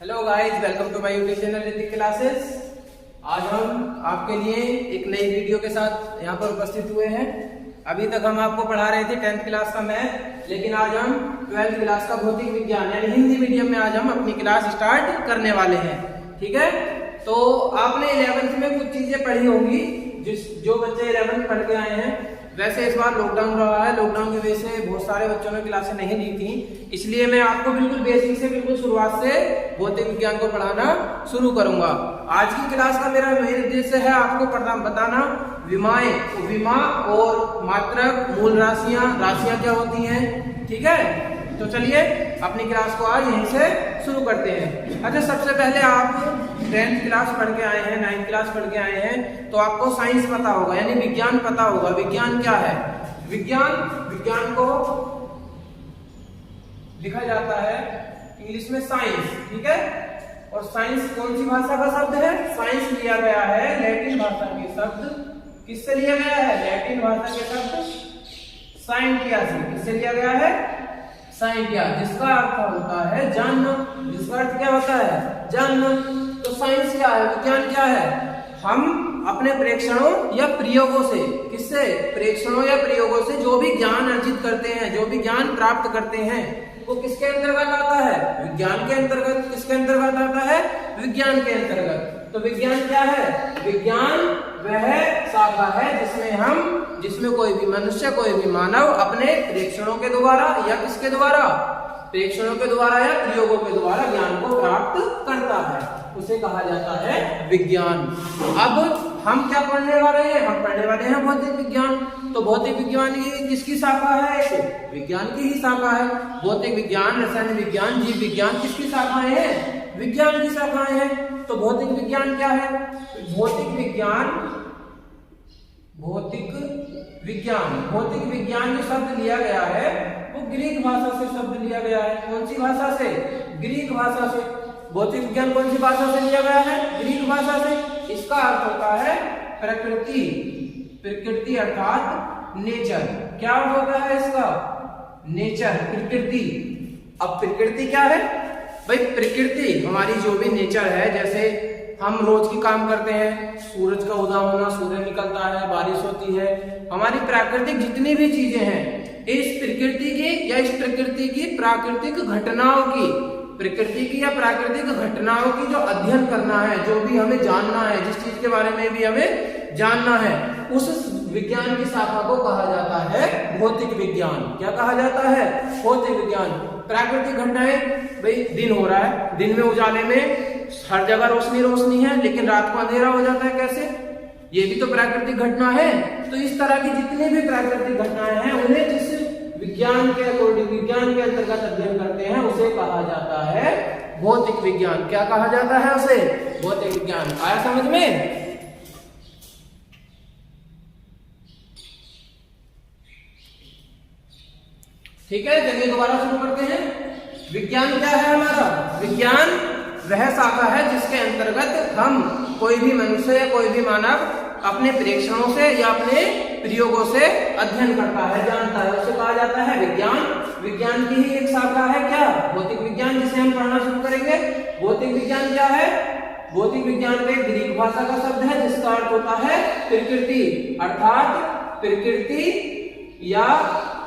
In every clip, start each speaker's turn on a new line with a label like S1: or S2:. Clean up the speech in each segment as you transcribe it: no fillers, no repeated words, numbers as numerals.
S1: Hello guys, welcome to my YouTube channel Hrithik classes. आज हम आपके लिए एक नई वीडियो के साथ यहाँ पर उपस्थित हुए हैं। अभी तक हम आपको पढ़ा रहे थे 10th क्लास का मैथ, लेकिन आज हम 12th क्लास का भौतिक विज्ञान यानी हिंदी मीडियम में आज हम अपनी क्लास स्टार्ट करने वाले हैं। ठीक है, तो आपने 11th में कुछ चीजें पढ़ी होंगी जो बच्चे 11th पढ़ के आए हैं। वैसे इस बार लॉकडाउन रहा है, लॉकडाउन की वजह से बहुत सारे बच्चों ने क्लासें नहीं ली थी, इसलिए मैं आपको बिल्कुल बेसिक से बिल्कुल शुरुआत से भौतिक विज्ञान को पढ़ाना शुरू करूंगा। आज की क्लास का मेरा मेन उद्देश्य है आपको बताना विमाएं, विमा और मात्रक, मूल राशियां क्या होती हैं। ठीक है, तो चलिए अपनी क्लास को आज यहीं से शुरू करते हैं। अच्छा, सबसे पहले आप 10th क्लास पढ़ के आए हैं, 9th क्लास पढ़ के आए हैं, तो आपको साइंस पता होगा यानी विज्ञान पता होगा। विज्ञान क्या है? विज्ञान को लिखा जाता है इंग्लिश में साइंस। ठीक है, और साइंस कौन सी भाषा का शब्द है? साइंस लिया गया है लैटिन भाषा के शब्द। किससे लिया गया है? लैटिन भाषा के शब्द साइंटिया से। किससे लिया गया है? साइंटिया, जिसका अर्थ होता है जानना। जिसका अर्थ क्या होता है? जानना। तो साइंस क्या है? विज्ञान क्या है? हम अपने प्रेक्षणों या प्रयोगों से, किससे? प्रेक्षणों या प्रयोगों से जो भी ज्ञान अर्जित करते हैं, जो भी ज्ञान प्राप्त करते हैं, वो किसके अंतर्गत आता है? विज्ञान के अंतर्गत। किसके अंतर्गत आता है? विज्ञान के अंतर्गत। तो विज्ञान क्या है? विज्ञान वह शाखा है जिसमें कोई भी मनुष्य, कोई भी मानव अपने प्रेक्षणों के द्वारा या किसके द्वारा? प्रेक्षणों के द्वारा या प्रयोगों के द्वारा ज्ञान को प्राप्त करता है, उसे कहा जाता है विज्ञान। अब हम क्या पढ़ने वाले हैं? हम पढ़ने वाले हैं भौतिक विज्ञान। तो भौतिक विज्ञान की किसकी शाखा है? विज्ञान की ही शाखा है। भौतिक विज्ञान, रसायन विज्ञान, जीव विज्ञान किसकी शाखाएं हैं? विज्ञान की शाखाएं हैं। तो भौतिक विज्ञान क्या है? भौतिक विज्ञान जो शब्द लिया गया है वो ग्रीक भाषा से शब्द लिया गया है। कौन सी भाषा से? ग्रीक भाषा से। भौतिक विज्ञान कौन सी भाषा से लिया गया है? ग्रीक भाषा से। इसका अर्थ होता है प्रकृति। प्रकृति अर्थात नेचर। क्या अर्थ होता है इसका? नेचर, प्रकृति। अब प्रकृति क्या है भाई? प्रकृति हमारी जो भी नेचर है, जैसे हम रोज की काम करते हैं, सूरज का उदय होना, सूर्य निकलता है, बारिश होती है, हमारी प्राकृतिक जितनी भी चीजें हैं, इस प्रकृति की या इस प्रकृति की प्राकृतिक घटनाओं की, प्रकृति की या प्राकृतिक घटनाओं की जो अध्ययन करना है, जो भी हमें जानना है, जिस चीज के बारे में भी हमें जानना है, उस विज्ञान की शाखा को कहा जाता है भौतिक विज्ञान। क्या कहा जाता है? भौतिक विज्ञान। प्राकृतिक घटनाएं, भाई दिन हो रहा है, दिन में उजाले में हर जगह रोशनी है, लेकिन रात को अंधेरा हो जाता है। कैसे? ये भी तो प्राकृतिक घटना है। तो इस तरह की जितनी भी प्राकृतिक घटनाएं हैं, उन्हें जिस विज्ञान के अकॉर्डिंग, विज्ञान के अंतर्गत अध्ययन करते हैं, उसे कहा जाता है भौतिक विज्ञान। क्या कहा जाता है उसे? भौतिक विज्ञान। आया समझ में? ठीक है, चलिए दोबारा शुरू करते हैं। विज्ञान क्या है हमारा? विज्ञान वह शाखा है जिसके अंतर्गत हम, कोई भी मनुष्य या कोई भी मानव अपने प्रेक्षणों से या अपने प्रयोगों से अध्ययन करता है, जानता है, उसे कहा जाता है विज्ञान। विज्ञान की ही एक शाखा है क्या? भौतिक विज्ञान, जिसे हम पढ़ना शुरू करेंगे। भौतिक विज्ञान क्या है? भौतिक विज्ञान एक ग्रीक भाषा का शब्द है जिसका अर्थ होता है प्रकृति, अर्थात प्रकृति या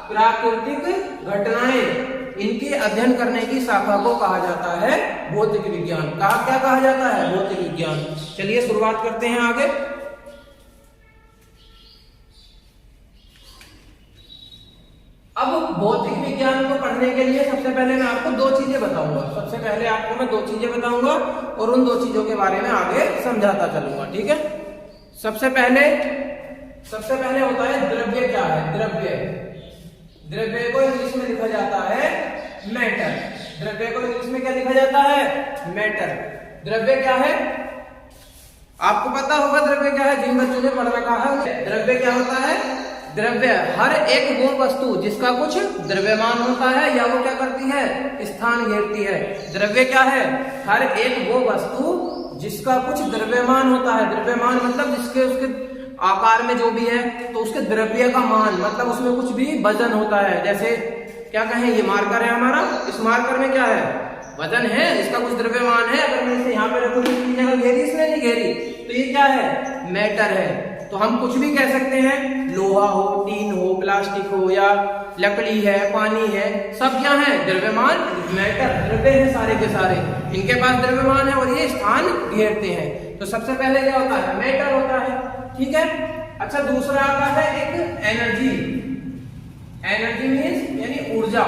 S1: प्राकृतिक घटनाएं, इनके अध्ययन करने की शाखा को कहा जाता है भौतिक विज्ञान। क्या कहा जाता है? भौतिक विज्ञान। चलिए शुरुआत करते हैं आगे। अब भौतिक विज्ञान को पढ़ने के लिए सबसे पहले मैं आपको दो चीजें बताऊंगा। सबसे पहले आपको मैं दो चीजें बताऊंगा और उन दो चीजों के बारे में आगे समझाता चलूंगा। ठीक है, सबसे पहले होता है द्रव्य। क्या है द्रव्य? द्रव्य को इंग्लिश में लिखा जाता है मैटर। द्रव्य को इंग्लिश में क्या लिखा जाता है? मैटर। द्रव्य क्या है? आपको पता होगा द्रव्य क्या है, जिन बच्चों ने पढ़ रखा है। द्रव्य क्या होता है? द्रव्य हर एक वो वस्तु जिसका कुछ द्रव्यमान होता है या वो क्या करती है? स्थान घेरती है। द्रव्य क्या है? हर एक वो वस्तु जिसका कुछ द्रव्यमान होता है। द्रव्यमान मतलब जिसके उसके आकार में जो भी है, तो उसके द्रव्य का मान मतलब उसमें कुछ भी वजन होता है। जैसे क्या कहें, ये मार्कर है हमारा, इस मार्कर में क्या है? वजन है, इसका कुछ द्रव्यमान है। अगर मैं इसे यहाँ पे रखूँ तो इसकी जगह घेरी, इसने नहीं घेरी, तो ये क्या है, मैटर है। तो हम कुछ भी कह सकते हैं, लोहा हो, टीन हो, प्लास्टिक हो, या लकड़ी है, पानी है, सब क्या है, द्रव्यमान, मैटर, द्रव्य है सारे के सारे, इनके पास द्रव्यमान है और ये स्थान घेरते हैं। तो सबसे पहले क्या होता है, मैटर होता है, ठीक है। अच्छा, दूसरा आता है एक एनर्जी। एनर्जी मीन्स यानी ऊर्जा।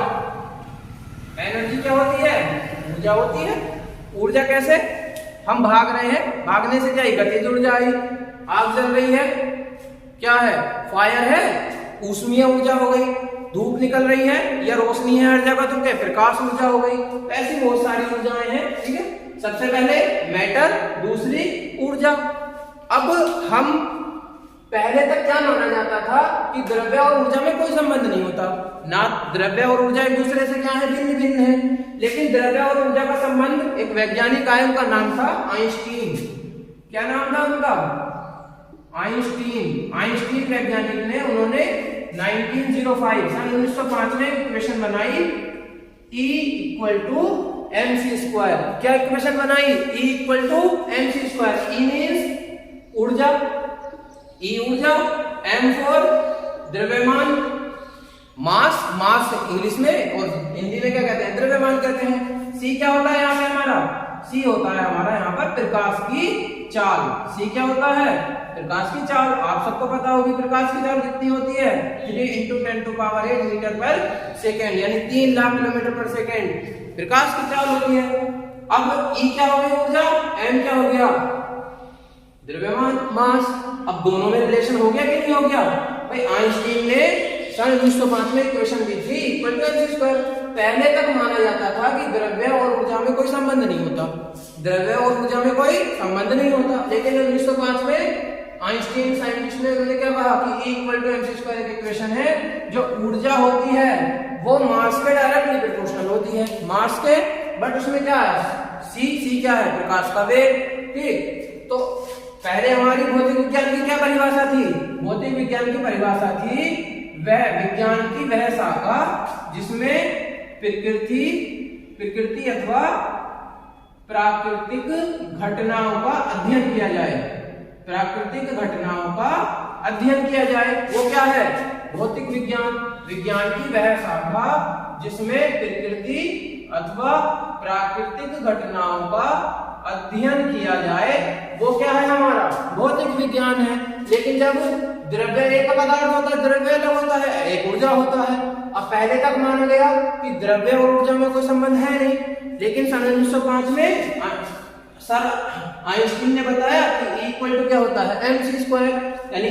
S1: एनर्जी क्या होती है, ऊर्जा होती है। ऊर्जा कैसे, हम भाग रहे हैं, भागने से क्या, गतिज ऊर्जा आई, आग जल रही है, क्या है, फायर है, ऊष्मीय ऊर्जा हो गई, धूप निकल रही है या रोशनी है हर जगह तो क्या, प्रकाश ऊर्जा हो गई। ऐसी बहुत सारी ऊर्जाएं हैं, ठीक है। सबसे पहले मैटर, दूसरी ऊर्जा। अब हम पहले तक क्या माना जाता था कि द्रव्य और ऊर्जा में कोई संबंध नहीं होता, ना द्रव्य और ऊर्जा एक दूसरे से क्या है, भिन्न भिन्न है। लेकिन द्रव्य और ऊर्जा का संबंध एक वैज्ञानिक आया, उनका नाम था आइंस्टीन। क्या नाम था उनका, आइंस्टीन। आइंस्टीन वैज्ञानिक ने, उन्होंने 1905 सन 1905 में इक्वेशन बनाई, E = mc²। क्या इक्वेशन बनाई, E = mc²। E मीन्स ऊर्जा, E ऊर्जा, M फॉर द्रव्यमान, मास, मास इंग्लिश में और हिंदी में क्या कहते हैं, द्रव्यमान कहते हैं। C क्या होता है यहाँ पे हमारा, C होता है हमारा यहाँ पर प्रकाश की चाल। C क्या होता है, प्रकाश की चाल। आप सबको पता होगी प्रकाश की चाल कितनी होती है, 3 × 10⁸ मीटर पर सेकेंड, यानी 3 लाख किलोमीटर पर सेकेंड प्रकाश की चाल होती है। अब E क्या हो गया, ऊर्जा, M क्या हो गया, द्रव्यमान, मास। अब दोनों में रिलेशन हो गया कि नहीं हो गया भाई। आइंस्टीन ने सन 1905 में इक्वेशन दी थी mc²। पहले तक माना जाता था कि द्रव्य और ऊर्जा में कोई संबंध नहीं होता, द्रव्य और ऊर्जा में कोई संबंध नहीं होता। लेकिन 1905 में आइंस्टीन साइंटिस्ट ने उन्होंने क्या कहा कि E = mc² एक इक्वेशन है, जो ऊर्जा होती है वो मास के डायरेक्टली प्रोपोर्शनल होती है, मास के, बट उसमें क्या है, c क्या है, प्रकाश का वेग, ठीक। तो पहले हमारी भौतिक विज्ञान की क्या परिभाषा थी, भौतिक विज्ञान की परिभाषा थी वह विज्ञान की वह शाखा जिसमें प्रकृति अथवा प्राकृतिक घटनाओं का अध्ययन किया जाए, प्राकृतिक घटनाओं का अध्ययन किया जाए, वो क्या है, भौतिक विज्ञान। विज्ञान की वह शाखा जिसमें प्रकृति अथवा प्राकृतिक घटनाओं का अध्ययन किया जाए, वो क्या है हमारा, भौतिक विज्ञान है। लेकिन जब द्रव्य एक पदार्थ होता है, द्रव्य अलग होता है, एक ऊर्जा होता है। अब पहले तक माना गया कि द्रव्य और ऊर्जा में कोई संबंध है नहीं, लेकिन सन 1905 में सर आइंस्टीन ने बताया कि E क्या होता है, mc², यानी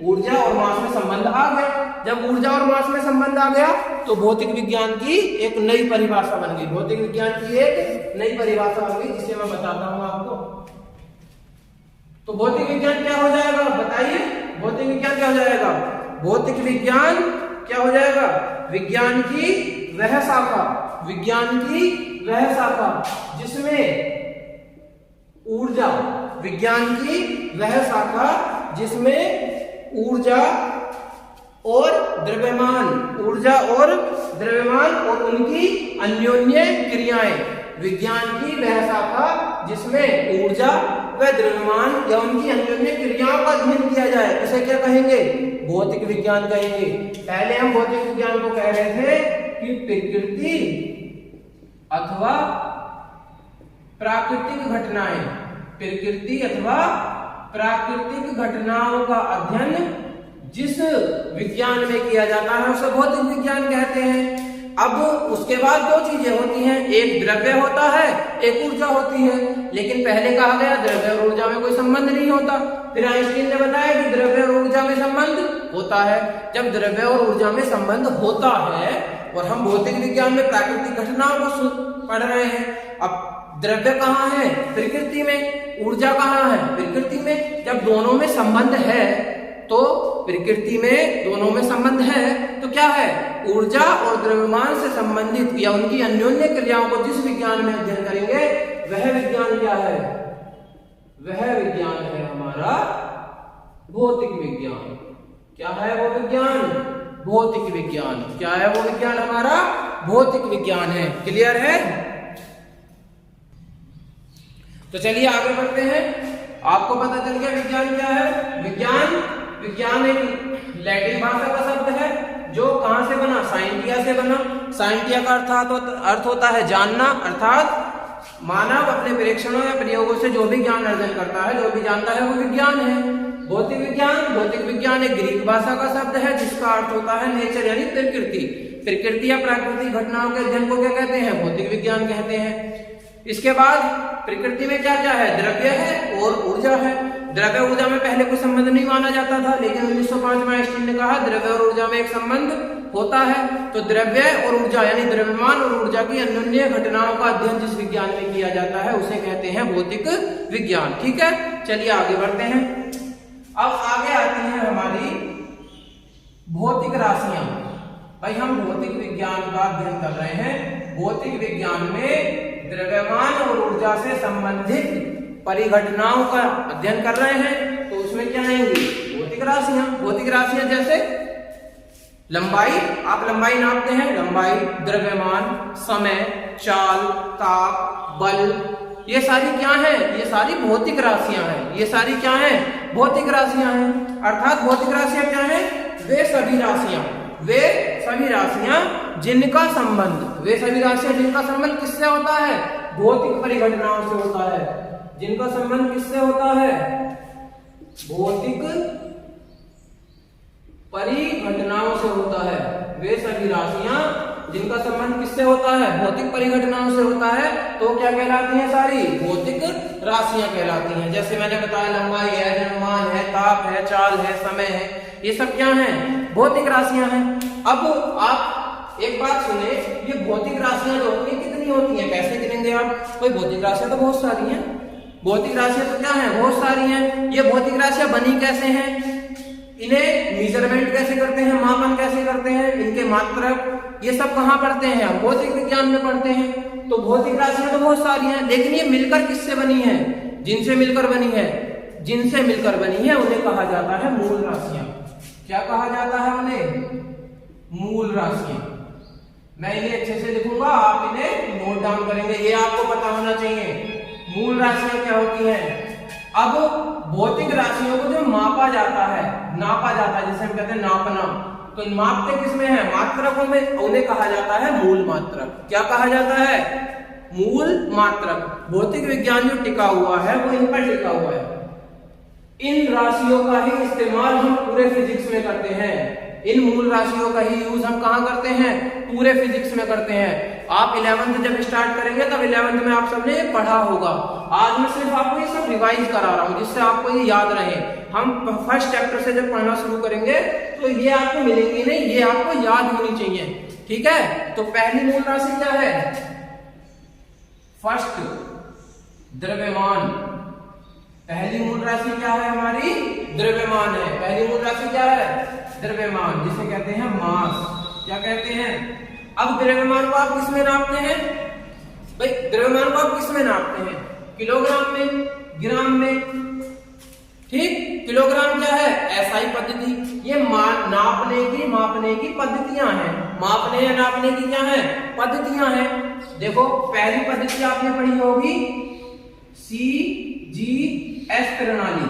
S1: ऊर्जा और मास में संबंध आ गया। जब ऊर्जा और मास में संबंध आ गया तो भौतिक विज्ञान की एक नई परिभाषा बन गई, भौतिक विज्ञान की एक नई परिभाषा बन गई, जिसे मैं बताता हूं आपको। तो भौतिक विज्ञान क्या हो जाएगा, बताइए, भौतिक विज्ञान क्या हो जाएगा, भौतिक विज्ञान क्या हो जाएगा, विज्ञान की वह शाखा, विज्ञान की वह शाखा जिसमें ऊर्जा, विज्ञान की वह शाखा जिसमें ऊर्जा और द्रव्यमान, ऊर्जा और द्रव्यमान और उनकी अन्योन्य क्रियाएं, विज्ञान की वह शाखा जिसमें ऊर्जा व द्रव्यमान या उनकी अन्योन्य क्रियाओं का अध्ययन किया जाए, उसे क्या कहेंगे, भौतिक विज्ञान कहेंगे। पहले हम भौतिक विज्ञान को कह रहे थे कि प्रकृति अथवा प्राकृतिक घटनाएं, प्रकृति अथवा प्राकृतिक घटनाओं का अध्ययन जिस विज्ञान में किया जाता है उसे भौतिक विज्ञान कहते हैं। अब उसके बाद दो चीजें होती हैं, एक द्रव्य होता है, एक ऊर्जा होती है। लेकिन पहले कहा गया द्रव्य और ऊर्जा में कोई संबंध नहीं होता। फिर आइंस्टीन ने बताया कि द्रव्य और ऊर्जा में संबंध होता है। जब द्रव्य और ऊर्जा में संबंध होता है और हम भौतिक विज्ञान में प्राकृतिक घटनाओं को पढ़ रहे हैं, अब द्रव्य कहाँ है, प्रकृति में, ऊर्जा कहाँ है, प्रकृति में। जब दोनों में संबंध है तो प्रकृति में दोनों में संबंध है तो क्या है, ऊर्जा और द्रव्यमान से संबंधित या उनकी अन्योन्य क्रियाओं को जिस विज्ञान में अध्ययन करेंगे वह विज्ञान क्या है, वह विज्ञान है हमारा भौतिक विज्ञान। क्या है वो विज्ञान, भौतिक विज्ञान। क्या है वो विज्ञान, हमारा भौतिक विज्ञान है। क्लियर है। तो चलिए आगे बढ़ते हैं। आपको पता चल गया विज्ञान क्या है। विज्ञान एक लैटिन भाषा का शब्द है जो कहां से बना, साइंटिया से बना। साइंटिया का अर्थ होता है जानना, अर्थात मानव अपने परीक्षणों या प्रयोगों से जो भी ज्ञान अर्जन करता है, जो भी जानता है वो विज्ञान है। भौतिक विज्ञान एक ग्रीक भाषा का शब्द है जिसका अर्थ होता है नेचर यानी प्रकृति या प्राकृतिक घटनाओं के अध्ययन को क्या कहते हैं, भौतिक विज्ञान कहते हैं। इसके बाद प्रकृति में क्या क्या है, द्रव्य है और ऊर्जा है। द्रव्य ऊर्जा में पहले कोई संबंध नहीं माना जाता था, लेकिन 1905 में आइंस्टीन ने कहा द्रव्य और ऊर्जा में एक संबंध होता है। तो द्रव्य और ऊर्जा यानी द्रव्यमान और ऊर्जा की अन्योन्य घटनाओं का अध्ययन जिस विज्ञान में किया जाता है उसे कहते हैं भौतिक विज्ञान। ठीक है, चलिए आगे बढ़ते हैं। अब आगे आती हैं हमारी भौतिक राशियां। भाई हम भौतिक विज्ञान का अध्ययन कर रहे हैं। भौतिक विज्ञान में द्रव्यमान और ऊर्जा से संबंधित परिघटनाओं का अध्ययन कर रहे हैं, तो उसमें क्या आएंगी, भौतिक राशियां जैसे लंबाई, आप लंबाई नापते हैं, लंबाई, द्रव्यमान, समय, चाल, ताप, बल, ये सारी क्या है, ये सारी भौतिक राशियां हैं। ये सारी क्या है, भौतिक राशियां हैं। अर्थात भौतिक राशियां क्या है, वे सभी राशियां जिनका संबंध किससे होता है, भौतिक परिघटनाओं से होता है। जिनका संबंध किससे होता है, भौतिक परिघटनाओं से होता है। वे सभी राशियां जिनका संबंध किससे होता है, भौतिक परिघटनाओं से होता है, तो क्या कहलाती हैं, सारी भौतिक राशियां कहलाती हैं। जैसे मैंने बताया लंबाई है, द्रव्यमान है, ताप है, चाल है, समय है, ये सब क्या है, भौतिक राशियां हैं। अब आप एक बात सुने, ये भौतिक राशियां जो होती है कितनी होती हैं, कैसे गिनेंगे आप, कोई भौतिक राशियां तो बहुत सारी हैं। भौतिक राशियां तो क्या है, बहुत सारी हैं। ये भौतिक राशियां बनी कैसे हैं, इन्हें मेजरमेंट कैसे करते हैं, मापन कैसे करते हैं, इनके मात्रक, ये सब कहाँ पढ़ते हैं, हम भौतिक विज्ञान में पढ़ते हैं। तो भौतिक राशियां तो बहुत सारी हैं, लेकिन ये मिलकर किससे बनी है, जिनसे मिलकर बनी है उन्हें कहा जाता है मूल राशियां। क्या कहा जाता है उन्हें, मूल राशियां। मैं इन्हें अच्छे से लिखूंगा, आप इन्हें नोट डाउन करेंगे, ये आपको पता होना चाहिए मूल राशियां क्या होती हैं। अब भौतिक राशियों को जो नापा जाता है, जैसे हम कहते हैं नापना, तो मापते किसमें है, मात्रकों में, उन्हें कहा जाता है मूल मात्रक। क्या कहा जाता है, मूल मात्रक। भौतिक विज्ञान जो टिका हुआ है वो इन पर टिका हुआ है। इन राशियों का ही इस्तेमाल हम पूरे फिजिक्स में करते हैं। इन मूल राशियों का ही यूज हम कहां करते हैं, पूरे फिजिक्स में करते हैं। आप 11th जब स्टार्ट करेंगे तब 11th में आप सबने पढ़ा होगा। आज मैं सिर्फ आपको ये सब रिवाइज करा रहा हूं जिससे आपको ये याद रहे। हम फर्स्ट चैप्टर से जब पढ़ना शुरू करेंगे तो ये आपको मिलेंगी नहीं, ये आपको याद होनी चाहिए। ठीक है, तो पहली मूल राशि क्या है, फर्स्ट द्रव्यमान। पहली मूल राशि क्या है हमारी, द्रव्यमान है। पहली मूल राशि क्या है, द्रव्यमान, जिसे कहते हैं मास। क्या कहते हैं, अब द्रव्यमान को आप किसमें नापते हैं, भाई द्रव्यमान को आप किसमें नापते हैं, किलोग्राम में, ग्राम में। ठीक, किलोग्राम क्या है, एसआई पद्धति। ये मापने की पद्धतियां हैं। मापने या नापने की क्या है, पद्धतियां हैं। देखो पहली पद्धति आपने पढ़ी होगी CGS प्रणाली।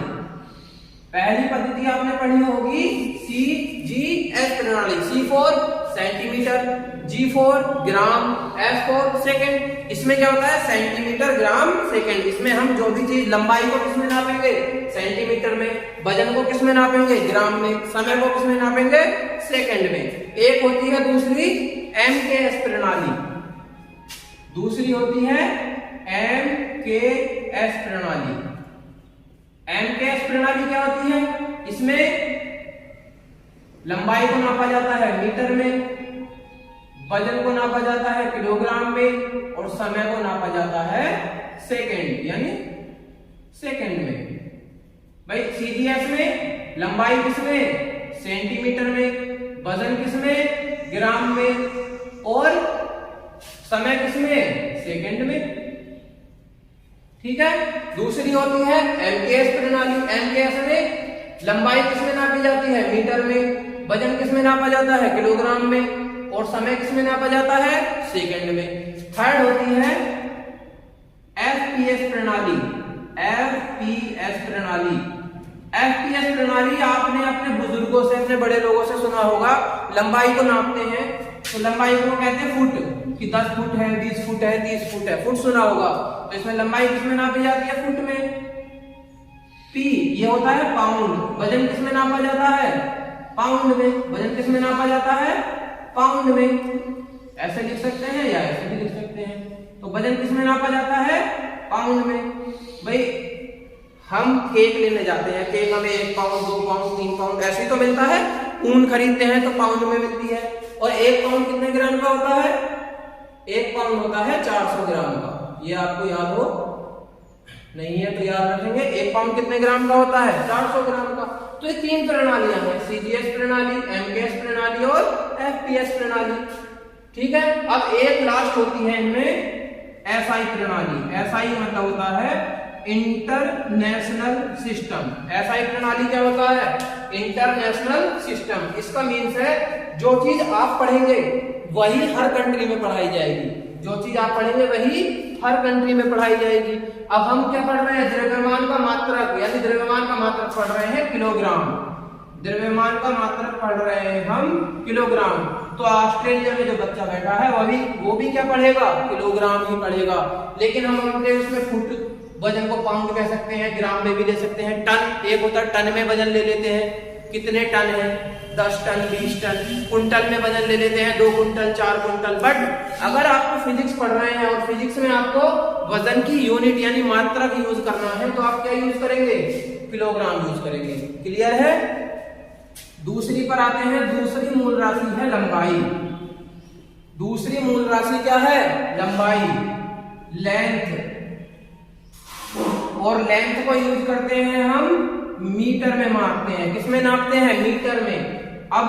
S1: पहली पद्धति आपने पढ़ी होगी CGS प्रणाली। C for centimetre, G for gram, S for second. इसमें क्या होता है, सेंटीमीटर, ग्राम, सेकंड। इसमें हम जो भी चीज, लंबाई को किसमें नापेंगे, सेंटीमीटर में, वजन को किसमें नापेंगे, ग्राम में, समय को किसमें नापेंगे, सेकंड में। एक होती है दूसरी MKS प्रणाली, दूसरी होती है MKS प्रणाली। MKS प्रणाली क्या होती है, इसमें लंबाई को नापा जाता है मीटर में, वजन को नापा जाता है किलोग्राम में, और समय को नापा जाता है सेकंड यानी सेकंड में। भाई CGS में लंबाई किसमें, सेंटीमीटर में, वजन किसमें, ग्राम में, और समय किसमें, सेकंड में। ठीक है, दूसरी होती है MKS प्रणाली। MKS में लंबाई किसमें नापी जाती है, मीटर में, वजन किसमें नापा जाता है, किलोग्राम में, और समय किसमें नापा जाता है, सेकंड में। थर्ड होती है FP एफपीएस प्रणाली, एफपीएस प्रणाली, एफपीएस प्रणाली आपने अपने बुजुर्गों से, अपने बड़े लोगों से सुना होगा, लंबाई को नापते हैं तो लंबाई को कहते हैं फुट, कि 10 फुट है, 20 फुट है, 30 फुट है, फुट सुना होगा। तो इसमें लंबाई किसमें नापी जाती है? फुट में। पी ये होता है पाउंड, वजन किसमें नापा जाता है? पाउंड में। वजन किसमें नापा जाता है? पाउंड में। ऐसे लिख सकते हैं या ऐसे भी लिख सकते हैं। तो वजन किसमें नापा जाता है? पाउंड में। भाई हम केक लेने जाते हैं, केक हमें 1 पाउंड, 2 पाउंड, 3 पाउंड ऐसे ही तो मिलता है। ऊन खरीदते हैं तो पाउंड में मिलती है। और 1 पाउंड कितने ग्राम का होता है? 1 पाउंड होता है 400 ग्राम का। ये आपको याद हो, नहीं है तो याद रखेंगे। 1 पाउंड कितने ग्राम का होता है? 400 ग्राम का। तो ये 3 प्रणालियां हैं, सीजीएस प्रणाली, एमकेएस प्रणाली और एफपीएस प्रणाली। ठीक है। अब एक लास्ट होती है इनमें एसआई प्रणाली। एसआई मतलब होता है इंटरनेशनल सिस्टम। एसआई प्रणाली क्या होता है? International system. इसका मीन्स है जो चीज आप पढ़ेंगे वही हर कंट्री में पढ़ाई जाएगी। जो चीज आप पढ़ेंगे वही हर कंट्री में पढ़ाई जाएगी। अब हम क्या पढ़ रहे हैं? द्रव्यमान का मात्रक, यानी द्रव्यमान का मात्रक पढ़ रहे हैं किलोग्राम। द्रव्यमान का मात्रक पढ़ रहे हैं हम किलोग्राम। तो ऑस्ट्रेलिया में जो बच्चा बैठा है वो भी क्या पढ़ेगा? किलोग्राम ही पढ़ेगा। लेकिन हम अपने उसमें फुट, वजन को पाउंड कह सकते हैं, ग्राम में भी ले सकते हैं, टन एक होता है, टन में वजन ले लेते हैं। कितने टन है? 10 टन, 20 टन। कुंटल में वजन ले लेते हैं, 2 कुंटल, 4 कुंटल। बट अगर आपको फिजिक्स पढ़ रहे हैं और फिजिक्स में आपको वजन की यूनिट यानी मात्रक यूज करना है तो आप क्या यूज करेंगे? किलोग्राम यूज करेंगे। क्लियर है? दूसरी पर आते हैं। दूसरी मूल राशि है लंबाई। दूसरी मूल राशि क्या है? लंबाई, लेंथ। और लेंथ को यूज करते हैं हम मीटर में मापते हैं। किसमें नापते हैं? मीटर में। अब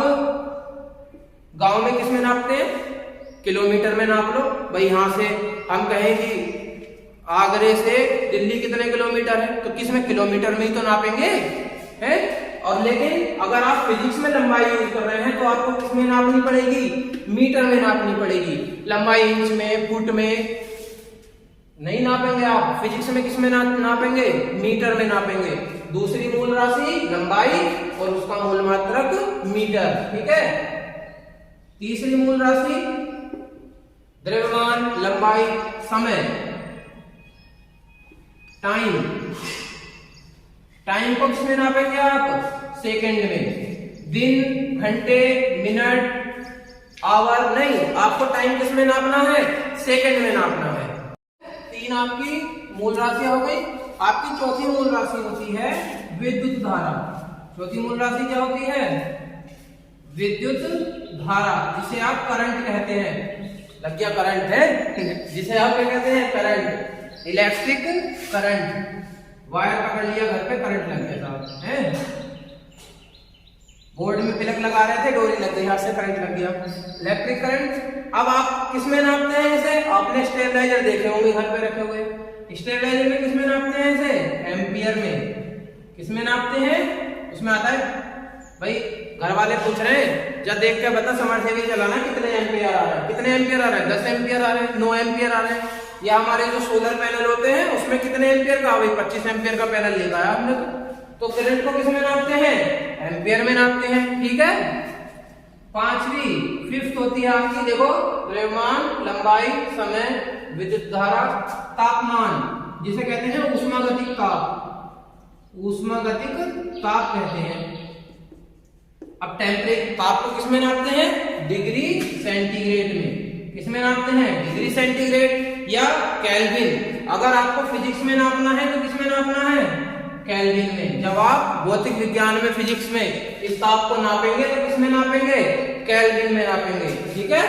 S1: गांव में किसमें नापते हैं? किलोमीटर में नाप लो। भाई यहां से हम कहें कि आगरे से दिल्ली कितने किलोमीटर है, तो किसमें? किलोमीटर में ही तो नापेंगे, है? और लेकिन अगर आप फिजिक्स में लंबाई यूज कर रहे हैं तो आपको किसमें नापनी पड़ेगी? मीटर में नापनी पड़ेगी। लंबाई इंच में, फुट में नहीं नापेंगे आप। फिजिक्स में किसमें नापेंगे? मीटर में नापेंगे। दूसरी मूल राशि लंबाई और उसका मूल मात्रक मीटर। ठीक है। तीसरी मूल राशि द्रव्यमान, लंबाई, समय, टाइम। टाइम को किसमें नापेंगे आप? सेकंड में। दिन, घंटे, मिनट, आवर नहीं, आपको टाइम किसमें नापना है? सेकंड में नापना है। 3 आपकी मूल राशियां हो गई। आपकी चौथी मूल राशि होती है विद्युत धारा। चौथी मूल राशि क्या होती है? विद्युत धारा, जिसे आप करंट कहते हैं। लग गया करंट है जिसे आप क्या कहते हैं? Current, electric current. वायर पकड़ लिया घर पे, करंट लग गया साहब, है? बोर्ड में प्लग लगा रहे थे, डोरी लग गई, हाथ से करंट लग गया, इलेक्ट्रिक करंट। अब आप किसमें नापते हैं इसे? आपने स्टेबलाइजर देखे होंगे घर पे रखे हुए। स्टेबलाइजर में किसमें नापते हैं इसे? एम्पियर में। किसमें नापते हैं? उसमें आता है, भाई घर वाले पूछ रहे हैं, जब देख के बता समरसेबल चलाना कितने एम्पियर आ रहा है? कितने एम्पियर आ रहा है? 10 एम्पियर आ रहे हैं, 9 एम्पियर आ रहे हैं। या हमारे जो सोलर पैनल होते हैं उसमें कितने एम्पियर का? भाई 25 एम्पियर का पैनल लेकर आया हमने। तो करंट को किसमें नापते हैं? एम्पियर में नापते हैं। ठीक है। पांचवी, फिफ्थ होती है आपकी, देखो, द्रव्यमान, लंबाई, समय, विद्युत धारा, तापमान, जिसे कहते हैं ऊष्मागतिक ताप। ऊष्मागतिक ताप कहते हैं। अब टेम्परेचर, ताप को किसमें नापते हैं? डिग्री सेंटीग्रेड में। किसमें नापते हैं? डिग्री सेंटीग्रेड या केल्विन। अगर आपको फिजिक्स में नापना है तो किसमें नापना है? केल्विन में। जब आप भौतिक विज्ञान में, फिजिक्स में इस ताप को नापेंगे तो किसमें नापेंगे? केल्विन में नापेंगे। ठीक है।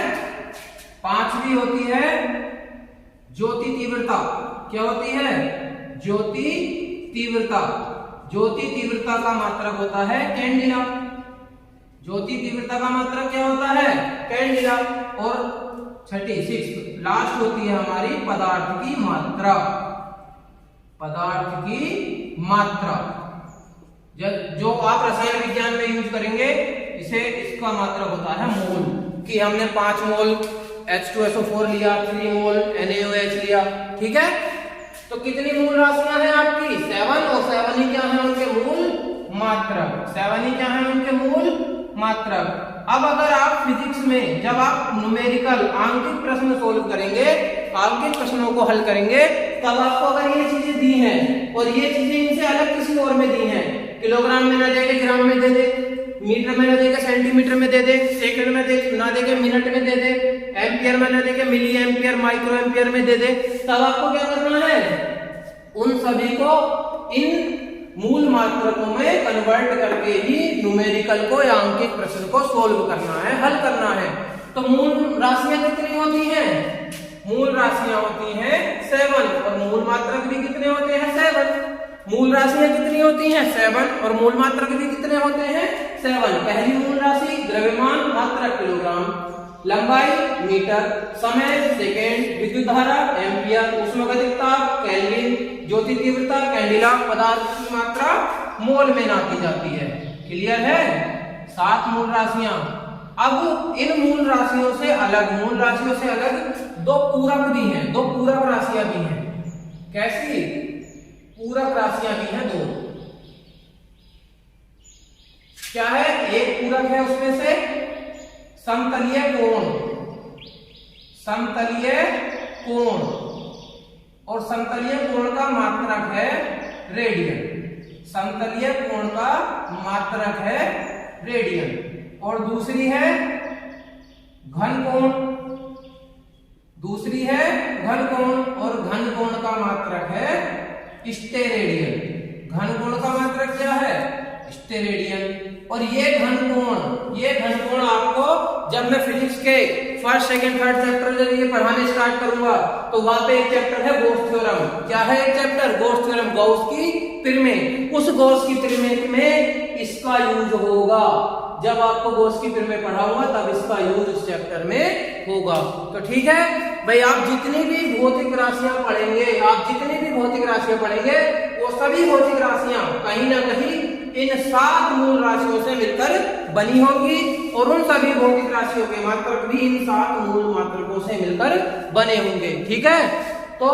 S1: पांचवी होती है ज्योति तीव्रता। क्या होती है? ज्योति तीव्रता। ज्योति तीव्रता का मात्रक होता है कैंडिला। ज्योति तीव्रता का मात्रक क्या होता है? कैंडिला। और छठी, सिक्स्थ, लास्ट होती है हमारी पदार्थ की मात्रा। पदार्थ की मात्रा जो आप रसायन विज्ञान में यूज करेंगे, इसे इसका मात्रक होता है मोल। कि हमने 5 मोल H2SO4 लिया, 3 मोल NaOH लिया। ठीक है। तो कितनी मूल राशियां हैं आपकी 7, और 7 ही क्या है उनके मूल मात्रक, 7 ही क्या है उनके मूल मात्रक। अब अगर आप फिजिक्स में जब आप न्यूमेरिकल आंकिक प्रश्न सोल्व करेंगे, आंकिक प्रश्नों को हल करेंगे, तब आपको अगर ये चीजें दी हैं और ये चीजें इनसे अलग किसी और में दी हैं, किलोग्राम में ना देके ग्राम में दे दे, मीटर में ना देके सेंटीमीटर में दे दे, सेकंड में दे ना देके मिनट में दे दे, एम्पियर में ना देके मिली एम्पियर माइक्रो एम्पियर में दे दे, तब आपको क्या करना है, उन सभी को इन मूल मात्रकों में कन्वर्ट करके ही न्यूमेरिकल को या अंकित प्रश्न को सोल्व करना है, हल करना है। तो मूल राशियां कितनी होती हैं, मूल राशियां होती हैं 7, और मूल मात्रक भी कितने होते हैं 7। मूल राशियां कितनी होती हैं 7, और मूल मात्रक भी कितने होते हैं 7। पहली मूल राशि द्रव्यमान मात्रक किलोग्राम, लंबाई मीटर, समय सेकेंड, विद्युत धारा एम्पियर, उष्मागतिकता केल्विन, ज्योति तीव्रता कैंडिला, पदार्थ की मात्रा मोल में नापी जाती है। क्लियर है? 7 मूल राशियां। अब इन मूल राशियों से अलग, मूल राशियों से अलग 2 पूरक भी हैं, 2 पूरक राशियां भी हैं। कैसी? पूरक राशियां भी हैं 2। क्या है? एक पूरक है उसमें से समतलीय कोण, समतलीय कोण, और समतलीय कोण का मात्रक है रेडियन, समतलीय कोण का मात्रक है रेडियन। और दूसरी है घन कोण, दूसरी है घन कोण, और घन कोण का मात्रक है स्टेरेडियन। घन कोण का मात्रक क्या है? स्टेरेडियन। और ये घन कोण आपको जब मैं फिजिक्स के फर्स्ट सेकंड थर्ड चैप्टर जब ये पढ़ाने स्टार्ट करूंगा तो वहां पे एक चैप्टर है गॉस थ्योरम। क्या है एक चैप्टर? गॉस थ्योरम, गॉस की त्रिमेय। उस गॉस की त्रिमेय में इसका यूज होगा। जब आपको गॉस की त्रिमेय पढ़ाऊंगा तब इसका यूज इस चैप्टर में होगा। तो ठीक है भाई, आप जितनी भी भौतिक राशियां पढ़ेंगे, आप जितनी भी भौतिक राशियां पढ़ेंगे, वो सभी भौतिक राशियां कहीं ना कहीं इन 7 मूल राशियों से मिलकर बनी होंगी, और उन सभी भौतिक राशियों के मात्रक भी इन 7 मूल मात्रकों से मिलकर बने होंगे। ठीक है? तो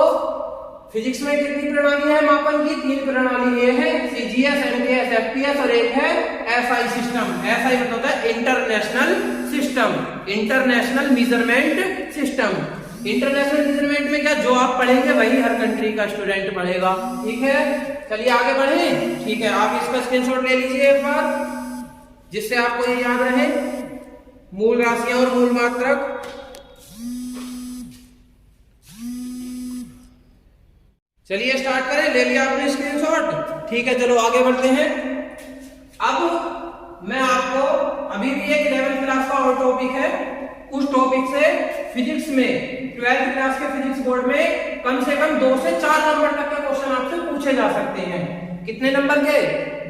S1: फिजिक्स में कितनी प्रणाली है मापन की? 3 प्रणाली ये है, सीजीएस, एनटीएस, एफपीएस, और एक है एसआई सिस्टम। एसआई मतलब होता है international system, international measurement system. International measurement में क्या जो आप पढ़ेंगे वही हर कंट्री का स्टूडेंट पढ़ेगा। ठीक है? चलिए आगे बढ़ें। ठीक है, आप इसका स्क्रीनशॉट ले लीजिए एक बार, जिससे आपको ये याद रहे मूल राशियां और मूल मात्रक। चलिए स्टार्ट करें। ले लिया आपने स्क्रीनशॉट? ठीक है, चलो आगे बढ़ते हैं। अब मैं आपको अभी भी एक 11th क्लास का और टॉपिक है, उस टॉपिक से फिजिक्स में 12th क्लास के फिजिक्स बोर्ड में कम से कम 2 से 4 नंबर तक के क्वेश्चन आपसे पूछे जा सकते हैं। कितने नंबर के?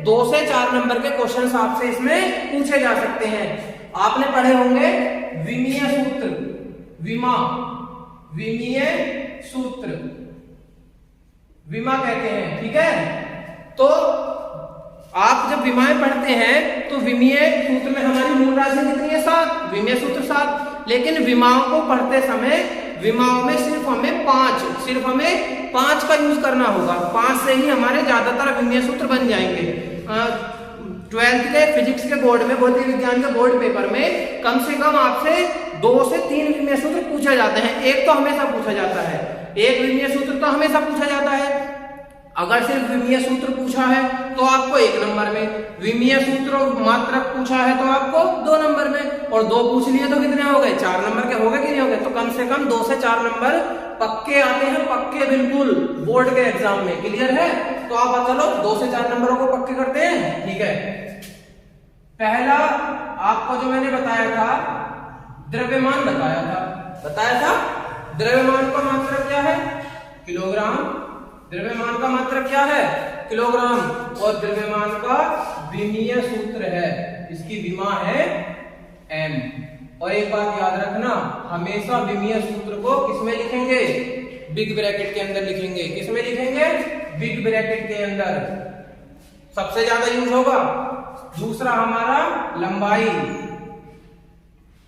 S1: 2 से 4 नंबर के क्वेश्चन आपसे इसमें पूछे जा सकते हैं। आपने पढ़े होंगे विमीय सूत्र, विमीय सूत्र, विमा कहते हैं। ठीक है? तो आप जब विमाएं पढ़ते हैं तो विमीय सूत्र में हमारी मूल राशि कितनी है? 7। विमीय सूत्र 7। लेकिन विमाओं को पढ़ते समय विमाओं में सिर्फ हमें 5 का यूज करना होगा। 5 से ही हमारे ज्यादातर विमीय सूत्र बन जाएंगे। 12th के फिजिक्स के बोर्ड में, भौतिक विज्ञान के बोर्ड पेपर में कम से कम आपसे 2 से 3 विमीय सूत्र पूछे जाते हैं। एक तो हमेशा पूछा जाता है, एक विमीय सूत्र तो हमेशा पूछा जाता है। अगर सिर्फ विमीय सूत्र पूछा है तो आपको 1 नंबर में, विमीय सूत्र मात्रक पूछा है तो आपको 2 नंबर में, और 2 पूछ लिए तो कितने हो गए? 4 नंबर के हो गए कि नहीं हो गए? तो कम से कम 2 से 4 नंबर पक्के आते हैं, पक्के बिल्कुल बोर्ड के एग्जाम में। क्लियर है? तो आप चलो 2 से 4 नंबरों को पक्के करते हैं। ठीक है, पहला आपको जो मैंने बताया था द्रव्यमान बताया था द्रव्यमान का मात्रक क्या है? किलोग्राम। द्रव्यमान का मात्रक क्या है? किलोग्राम। और द्रव्यमान का विमीय सूत्र है, इसकी विमा है m। और एक बात याद रखना, हमेशा विमीय सूत्र को किसमें लिखेंगे? बिग ब्रैकेट के अंदर लिखेंगे। किसमें लिखेंगे? बिग ब्रैकेट के अंदर, सबसे ज्यादा यूज होगा। दूसरा हमारा लंबाई,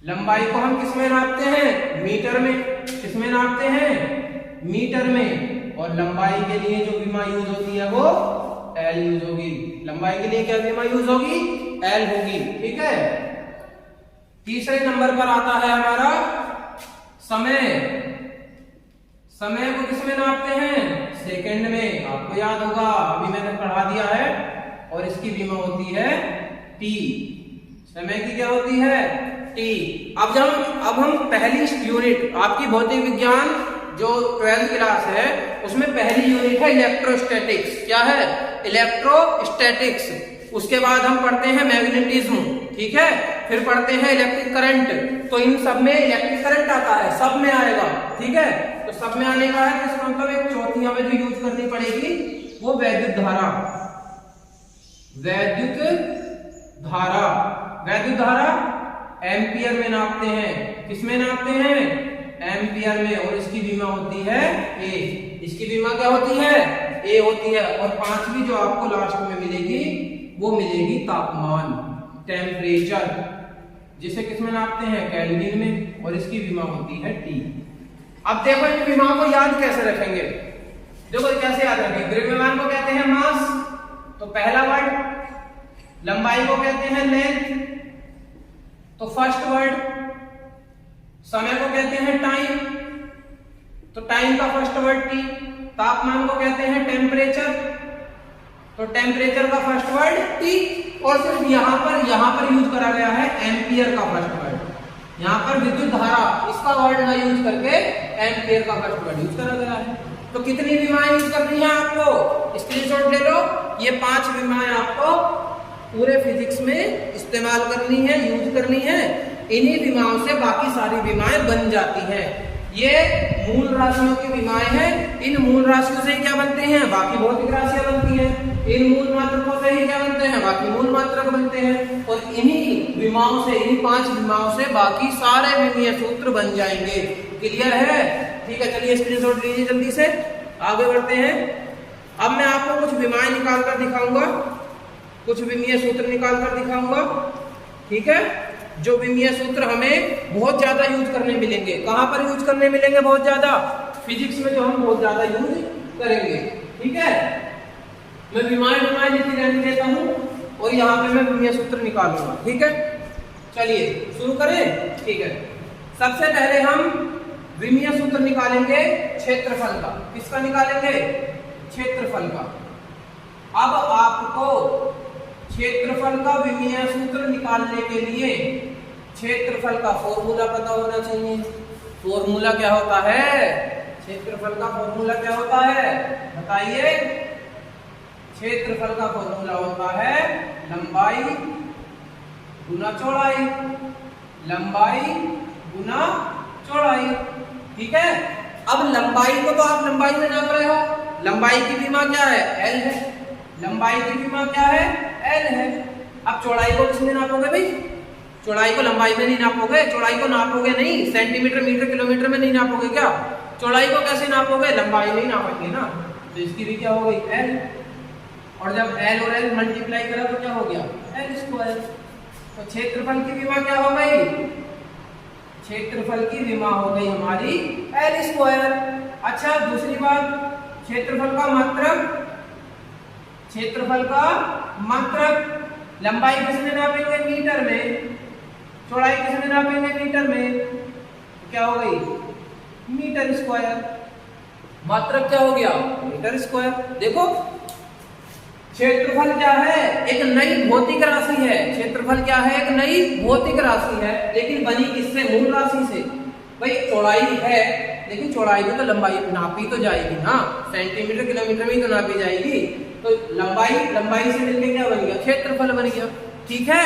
S1: लंबाई को हम किसमें नापते हैं? मीटर में। किसमें नापते हैं? मीटर में। और लंबाई के लिए जो विमा यूज होती है वो L यूज होगी। लंबाई के लिए क्या विमा यूज होगी? L होगी। ठीक है। तीसरे नंबर पर आता है हमारा समय। समय को किसमें नापते हैं? सेकंड में। आपको याद होगा, अभी मैंने पढ़ा दिया है। और इसकी विमा होती है T। समय की क्या होती है? T। अब हम पहली यूनिट, आपकी भौतिक विज्ञान जो 12th क्लास है उसमें पहली यूनिट है इलेक्ट्रोस्टैटिक्स। क्या है? इलेक्ट्रोस्टैटिक्स। उसके बाद हम पढ़ते हैं मैग्नेटिज्म। ठीक है। फिर पढ़ते हैं इलेक्ट्रिक करंट। तो इन सब में इलेक्ट्रिक करंट आता है, सब में आएगा। ठीक है। तो सब में आने का है, इसका मतलब एक चौथी हमें जो यूज करनी पड़ेगी वो वैद्युत धारा। वैद्युत धारा, वैद्युत धारा एम्पियर में नापते हैं। किसमें नापते हैं? एम्पियर में। और इसकी विमा होती है A। इसकी विमा क्या होती है? A होती है। और पांचवी जो आपको लास्ट में मिलेगी वो मिलेगी तापमान, टेम्परेचर, जिसे किसमें नापते हैं? केल्विन में। और इसकी विमा होती है T। अब देखो इन विमा को याद कैसे रखेंगे? देखो कैसे याद रखेंगे? द्रव्यमान को कहते हैं मास, तो पहला वर्ड। लंबाई को कहते हैं लेंथ, तो फर्स्ट वर्ड। समय को कहते हैं टाइम, तो टाइम का फर्स्ट वर्ड T। तापमान को कहते हैं टेम्परेचर, तो टेम्परेचर का फर्स्ट वर्ड T। और सिर्फ यहां पर यूज करा गया है एम्पियर का फर्स्ट वर्ड। यहां पर विद्युत धारा इसका वर्ड ना यूज करके एम्पियर का फर्स्ट वर्ड यूज करा गया है। तो कितनी विमाएं यूज करनी है आपको? स्क्रीनशॉट ले लो। ये 5 विमाएं आपको पूरे फिजिक्स में इस्तेमाल करनी है, यूज करनी है। इन्हीं विमाओं से बाकी सारी विमाएं बन जाती हैं। ये मूल राशियों की विमाएं हैं। इन मूल राशियों से क्या बनते हैं? बाकी भौतिक राशियां बनती हैं। इन मूल मात्रकों से ही क्या बनते हैं? बाकी मूल मात्रक बनते हैं। और इन्हीं विमाओं से, इन्हीं 5 विमाओं से बाकी सारे विमीय सूत्र बन जाएंगे। क्लियर है? ठीक है। चलिए स्क्रीनशॉट लीजिए जल्दी से, आगे बढ़ते हैं। अब मैं आपको कुछ विमाएं निकाल कर दिखाऊंगा, कुछ विमीय सूत्र निकाल कर दिखाऊंगा। ठीक है। जो विमीय सूत्र हमें बहुत ज्यादा यूज करने मिलेंगे। कहां पर यूज करने मिलेंगे बहुत ज्यादा? फिजिक्स में जो हम बहुत ज्यादा यूज करेंगे। ठीक है। मैं विमाएं लिखी रहने देता हूं और यहाँ पे मैं विमीय सूत्र निकालूंगा। ठीक है। चलिए शुरू करें। ठीक है। सबसे पहले हम विमीय सूत्र निकालेंगे क्षेत्रफल का। किसका निकालेंगे? क्षेत्रफल का। अब आपको क्षेत्रफल का विमीय सूत्र निकालने के लिए क्षेत्रफल का फॉर्मूला पता होना चाहिए। फॉर्मूला क्या होता है? क्षेत्रफल का फॉर्मूला क्या होता है? बताइए। क्षेत्रफल का फॉर्मूला होता है लंबाई गुना चौड़ाई। लंबाई गुना चौड़ाई। ठीक है। अब लंबाई को तो आप लंबाई में नाप रहे हो। लंबाई की विमा क्या है? L है। लंबाई की विमा क्या है? L है। अब चौड़ाई को किसमें नापोगे भाई? चौड़ाई को लंबाई में नहीं नापोगे, चौड़ाई को नापोगे नहीं, सेंटीमीटर मीटर किलोमीटर में नहीं नापोगे। क्या चौड़ाई को कैसे नापोगे? लंबाई में ही नापोगे ना। तो इसकी भी क्या हो गई? L। और जब L और L मल्टीप्लाई करा तो क्या हो गया? L square. तो क्षेत्रफल की विमा क्या हो गई? क्षेत्रफल की विमा हो गई हमारी L स्क्वायर। अच्छा दूसरी बात, क्षेत्रफल का मात्रक। क्षेत्रफल का मात्रक। लंबाई किसमें नापेंगे? मीटर में। चौड़ाई किसमें नापेंगे? मीटर में। तो क्या हो गई? Metre square. मात्रक क्या हो गया? Metre square. देखो क्षेत्रफल क्या है? एक नई भौतिक राशि है। क्षेत्रफल क्या है? एक नई भौतिक राशि है, लेकिन बनी किससे? मूल राशि से। भाई चौड़ाई है, लेकिन चौड़ाई में तो लंबाई नापी तो जाएगी ना, सेंटीमीटर किलोमीटर में ही तो नापी जाएगी। तो लंबाई से मिलकर क्या बन गया? क्षेत्रफल बन गया। ठीक है।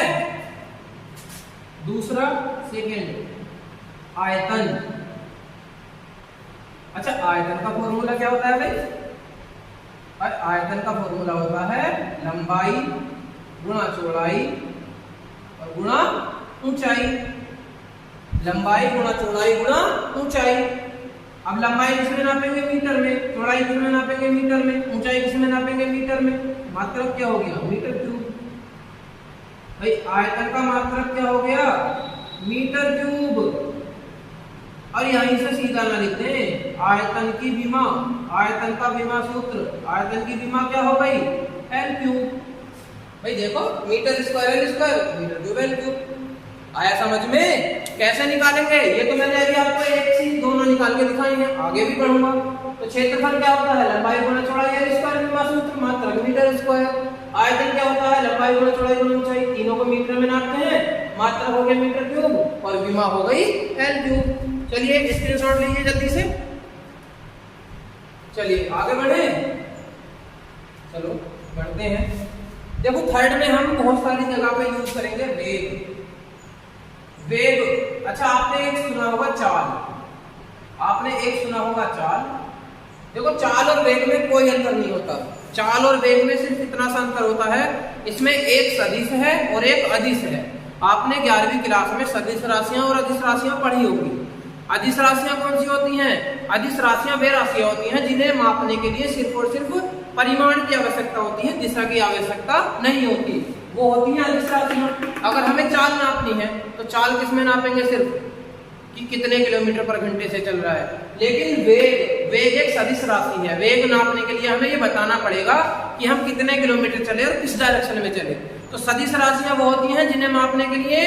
S1: दूसरा सेकेंड, आयतन। अच्छा आयतन का फॉर्मूला क्या होता है भाई? आयतन का फॉर्मूला होता है लंबाई गुणा चौड़ाई और गुणा ऊंचाई। लंबाई गुणा चौड़ाई गुणा ऊंचाई। अब लंबाई किसमें नापेंगे? मीटर में। चौड़ाई किसमें नापेंगे? मीटर में। ऊंचाई किसमें नापेंगे? मीटर में। मात्रक क्या हो गया? Metre cube. भाई आयतन का मात्रक क्या हो गया? Metre cube. और यहीं से सीधा ना लिखते हैं, आयतन की विमा, आयतन का विमा सूत्र, आयतन की विमा क्या हो गई, एल क्यूब। भाई देखो metre square L square, metre cube L cube. आया समझ में? कैसे निकालेंगे? ये तो मैंने अभी आपको एक चीज दोनों निकाल के दिखाई है, आगे भी पढ़ूंगा। तो क्षेत्रफल क्या होता है, लंबाई गुणा चौड़ाई एल स्क्वायर विमा सूत्र, मात्रक मीटर स्क्वायर। आयतन क्या होता है, लंबाई गुणा चौड़ाई गुणा ऊंचाई, तीनों को मीटर में नापते हैं, मात्रक हो गया मीटर क्यूब और विमा हो गई एल क्यूब। चलिए स्क्रीनशॉट लीजिए जल्दी से। चलिए आगे बढ़े, चलो बढ़ते हैं। देखो थर्ड में हम बहुत सारी जगह पे यूज करेंगे वेग। वेग, अच्छा आपने एक सुना होगा चाल, आपने एक सुना होगा चाल। देखो चाल और वेग में कोई अंतर नहीं होता, चाल और वेग में सिर्फ इतना सा अंतर होता है, इसमें एक सदिश है और एक अदिश है। आपने 11वीं क्लास में सदिश राशियां और अदिश राशियां पढ़ी होगी। अदिश राशियां कौन सी होती हैं? अदिश राशियां वे राशियां होती हैं जिन्हें मापने के लिए सिर्फ और सिर्फ परिमाण की आवश्यकता होती है, दिशा की आवश्यकता नहीं होती, वो होती हैं अदिश राशियां। अगर हमें चाल नापनी है तो चाल किस में नापेंगे, सिर्फ कि कितने किलोमीटर पर घंटे से चल रहा है। लेकिन वेग, वेग एक सदिश राशि है, वेग नापने के लिए हमें ये बताना पड़ेगा कि हम कितने किलोमीटर चले और किस डायरेक्शन में चले। तो सदिश राशियां वो होती हैं जिन्हें मापने के लिए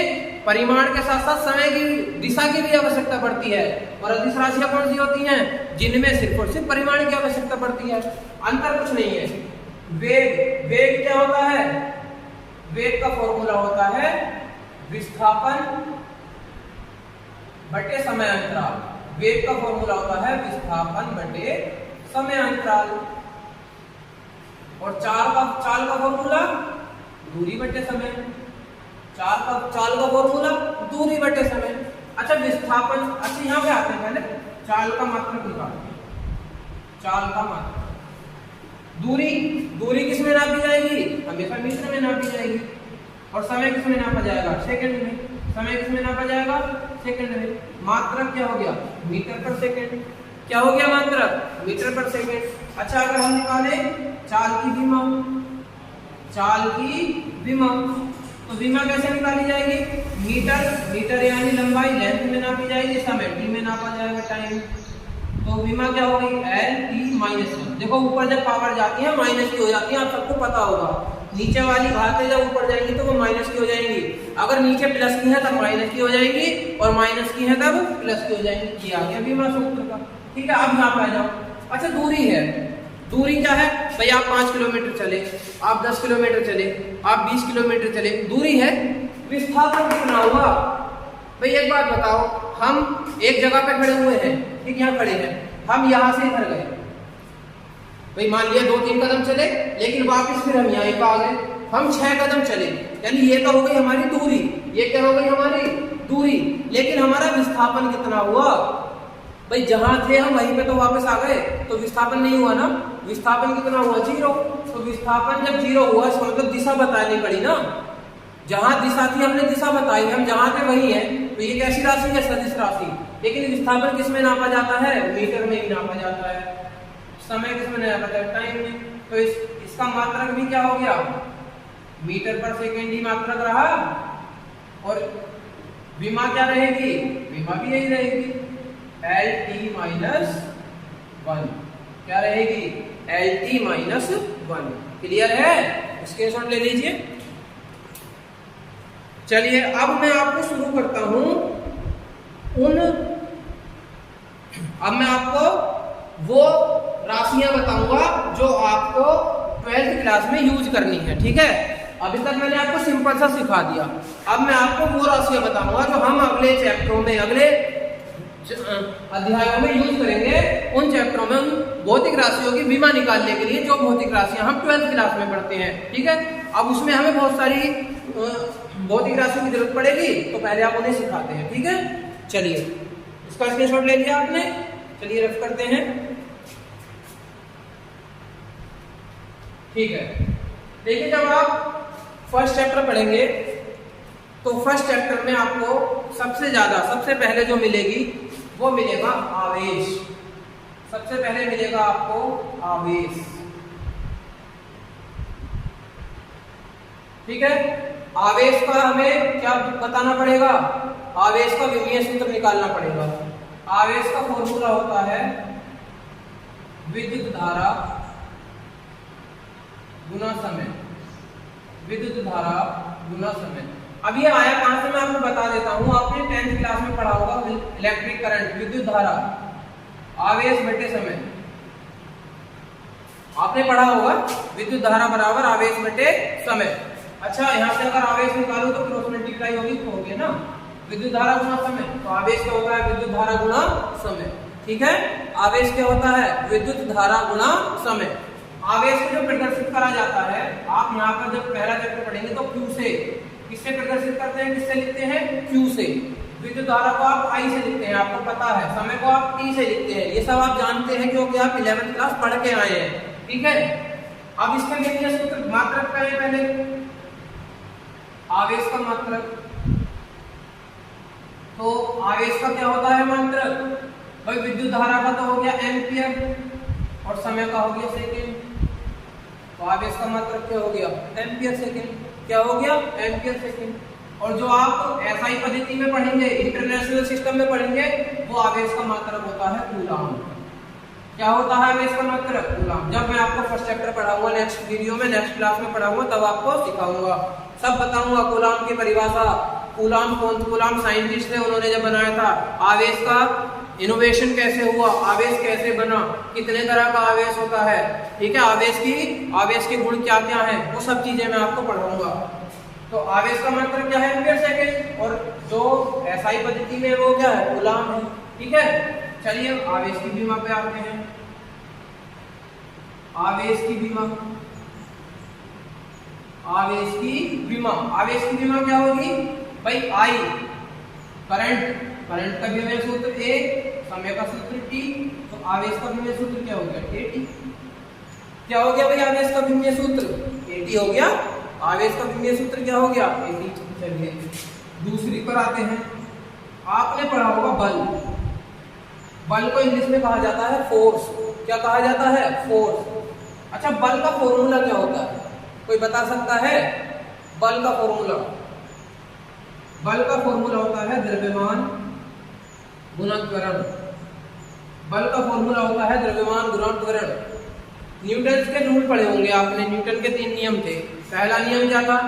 S1: परिमाण के साथ साथ समय की, दिशा की भी आवश्यकता पड़ती है। और अदिश राशियां कौन सी होती हैं, जिनमें सिर्फ और सिर्फ परिमाण की आवश्यकता पड़ती है, अंतर कुछ नहीं है। वेग, वेग क्या होता है, वेग का फॉर्मूला होता है विस्थापन बटे समय अंतराल। वेग का फॉर्मूला होता है विस्थापन बटे समय अंतराल। और चाल का फॉर्मूला दूरी बटे समय। चाल का फॉर्मूला दूरी बटे समय। अच्छा विस्थापन, अच्छा यहाँ पे आते हैं पहले चाल का मात्रक निकालते हैं। चाल का मात्रक, दूरी, दूरी किस में नापी जाएगी, हमेशा मीटर में नापी जाएगी। और समय किस में नापा जाएगा, सेकंड में। समय किस में नापा जाएगा, सेकंड में। मात्रक क्या हो गया, मीटर पर सेकंड। क्या हो गया मात्रक, मीटर पर सेकंड। अच्छा अगर हम निकाले चाल की विमा, चाल की विमा, तो विमा कैसे निकाली जाएगी, मीटर, मीटर यानी लंबाई, लेंथ में नापी जाएगी, समय टी में नापा जाएगा, टाइम। तो विमा क्या हो गई, एल टी माइनस 1। देखो ऊपर जब पावर जाती है माइनस की हो जाती है, आप सबको पता होगा। नीचे वाली घातें जब ऊपर जाएंगी तो वो माइनस की हो जाएंगी, अगर नीचे प्लस की है तब माइनस की हो जाएंगी, और माइनस की है तब प्लस की हो जाएंगी। ये आ गया विमा सूत्र का, ठीक है। अब यहाँ पे आ जाओ। अच्छा दूरी है, दूरी क्या है भाई, आप 5 किलोमीटर चले, आप 10 किलोमीटर चले, आप 20 किलोमीटर चले, दूरी है। विस्थापन कितना हुआ भाई, एक बात बताओ, हम एक जगह पे खड़े हुए हैं, ठीक, यहाँ खड़े हैं, हम यहाँ से इधर गए भाई, मान लिया 2-3 कदम चले, लेकिन वापस फिर हम यहाँ आ गए, हम 6 कदम चले, यानी ये तो हो गई हमारी दूरी, ये क्या हो गई हमारी दूरी। लेकिन हमारा विस्थापन कितना हुआ भाई, जहां थे हम वहीं पे तो वापस आ गए, तो विस्थापन नहीं हुआ ना। विस्थापन कितना हुआ, 0। तो विस्थापन जब 0 हुआ इसका मतलब दिशा बतानी पड़ी ना, जहां दिशा थी हमने दिशा बताई, हम जहां थे वही है। तो ये कैसी राशि है, सदिश राशि। लेकिन विस्थापन किस में नापा जाता है, मीटर में ही नापा जाता है। समय किस में नापा जाता है, टाइम में। तो इसका मात्रक भी क्या हो गया, मीटर पर सेकेंड ही मात्रक रहा। और विमा क्या रहेगी, विमा भी यही रहेगी, एल टी माइनस 1। क्या रहेगी, एल टी माइनस 1। क्लियर है, स्क्रीनशॉट ले लीजिए। चलिए अब मैं आपको शुरू करता हूं अब मैं आपको वो राशियां बताऊंगा जो आपको 12th क्लास में यूज करनी है, ठीक है। अभी तक मैंने आपको सिंपल सा सिखा दिया, अब मैं आपको वो राशियां बताऊंगा जो हम अगले चैप्टरों में, अगले अध्यायों में यूज करेंगे। उन चैप्टरों में उन भौतिक राशियों की विमा निकालने के लिए जो भौतिक राशियां हम 12th क्लास में पढ़ते हैं, ठीक है। अब उसमें हमें बहुत सारी भौतिक राशियों की जरूरत पड़ेगी, तो पहले आप उन्हें सिखाते हैं, ठीक है। चलिए इसका स्क्रीनशॉट ले लिया आपने, चलिए रफ करते हैं, ठीक है। देखिए जब आप फर्स्ट चैप्टर पढ़ेंगे तो फर्स्ट चैप्टर में आपको सबसे पहले जो मिलेगी वो मिलेगा आवेश। सबसे पहले मिलेगा आपको आवेश, ठीक है। आवेश का हमें क्या बताना पड़ेगा, आवेश का विमीय सूत्र निकालना पड़ेगा। आवेश का फॉर्मूला होता है विद्युत धारा गुना समय, विद्युत धारा गुना समय। अब ये आया कहां से मैं आपको बता देता हूं, आपने 10th क्लास में पढ़ा होगा इलेक्ट्रिक करंट, विद्युत धारा आवेश बटे समय, आपने पढ़ा होगा विद्युत धारा बराबर आवेश बटे समय। अच्छा यहाँ से अगर आवेश निकालो तो क्रॉस मल्टीप्लाई होगी तो हो गया ना विद्युत धारा गुना समय। तो आवेश क्या होता है विद्युत धारा गुना समय, ठीक है। आवेश क्या होता है विद्युत धारा गुना समय। आवेश को जब प्रदर्शित करा जाता है, आप यहाँ पर जब पहला चैप्टर पढ़ेंगे तो Q से, किससे प्रदर्शित करते हैं, किससे लिखते हैं, Q से। विद्युत धारा को आप I से लिखते हैं, आपको पता है। समय को आप T से लिखते हैं, ये सब आप जानते हैं क्योंकि आप 11th क्लास पढ़ के आए हैं, ठीक है। अब इसके लिए सूत्र मात्रक का है, पहले आवेश का मात्रक। तो आवेश का क्या होता है मात्रक, भाई विद्युत धारा का तो हो गया एम्पियर और समय का हो गया सेकेंड। तो आवेश का मात्रक क्या हो गया एम्पियर सेकेंड, क्या हो गया एम्पियर सेकेंड। और जो आप एसआई पद्धति में पढ़ेंगे, इंटरनेशनल सिस्टम में पढ़ेंगे, वो आवेश का मात्रक होता है कूलाम। क्या होता है आवेश का मात्रक कूलाम। जब मैं आपको फर्स्ट चैप्टर पढ़ाऊंगा नेक्स्ट वीडियो में, नेक्स्ट क्लास में पढ़ाऊंगा, तब आपको सिखाऊंगा, सब बताऊंगा कूलाम की परिभाषा। कूलाम कौन, कूलाम साइंटिस्ट थे, उन्होंने जब बनाया था। आवेश का इनोवेशन कैसे हुआ, आवेश कैसे बना, कितने तरह का आवेश होता है, ठीक है। आवेश के गुण क्या क्या हैं, वो सब चीजें मैं आपको पढ़ाऊंगा। तो आवेश का मात्रक क्या है एम्पियर सेकेंड, और जो एसआई पद्धति में वो क्या है कूलाम है, ठीक है। चलिए आवेश की विमा पे आते हैं। आवेश की विमा, आवेश की विमा, आवेश की विमा क्या होगी भाई आई, करंट, करंट का विमेय सूत्र A, समय का सूत्र T। तो आवेश का विमेय सूत्र क्या हो गया AT। क्या हो गया भाई आवेश का विमेय सूत्र AT हो गया। आवेश का विमेय सूत्र क्या हो गया AT। चलिए दूसरी पर आते हैं। आपने पढ़ा होगा बल, बल को इंग्लिश में कहा जाता है फोर्स। क्या कहा जाता है फोर्स। अच्छा बल का फॉर्मूला क्या होता है, कोई बता सकता है बल का फॉर्मूला। बल का फॉर्मूला होता है द्रव्यमान गुणा त्वरण। बल का फॉर्मूला होता है द्रव्यमान गुणा त्वरण। न्यूटन के रूल पढ़े होंगे आपने, न्यूटन के 3 नियम थे। पहला नियम क्या था,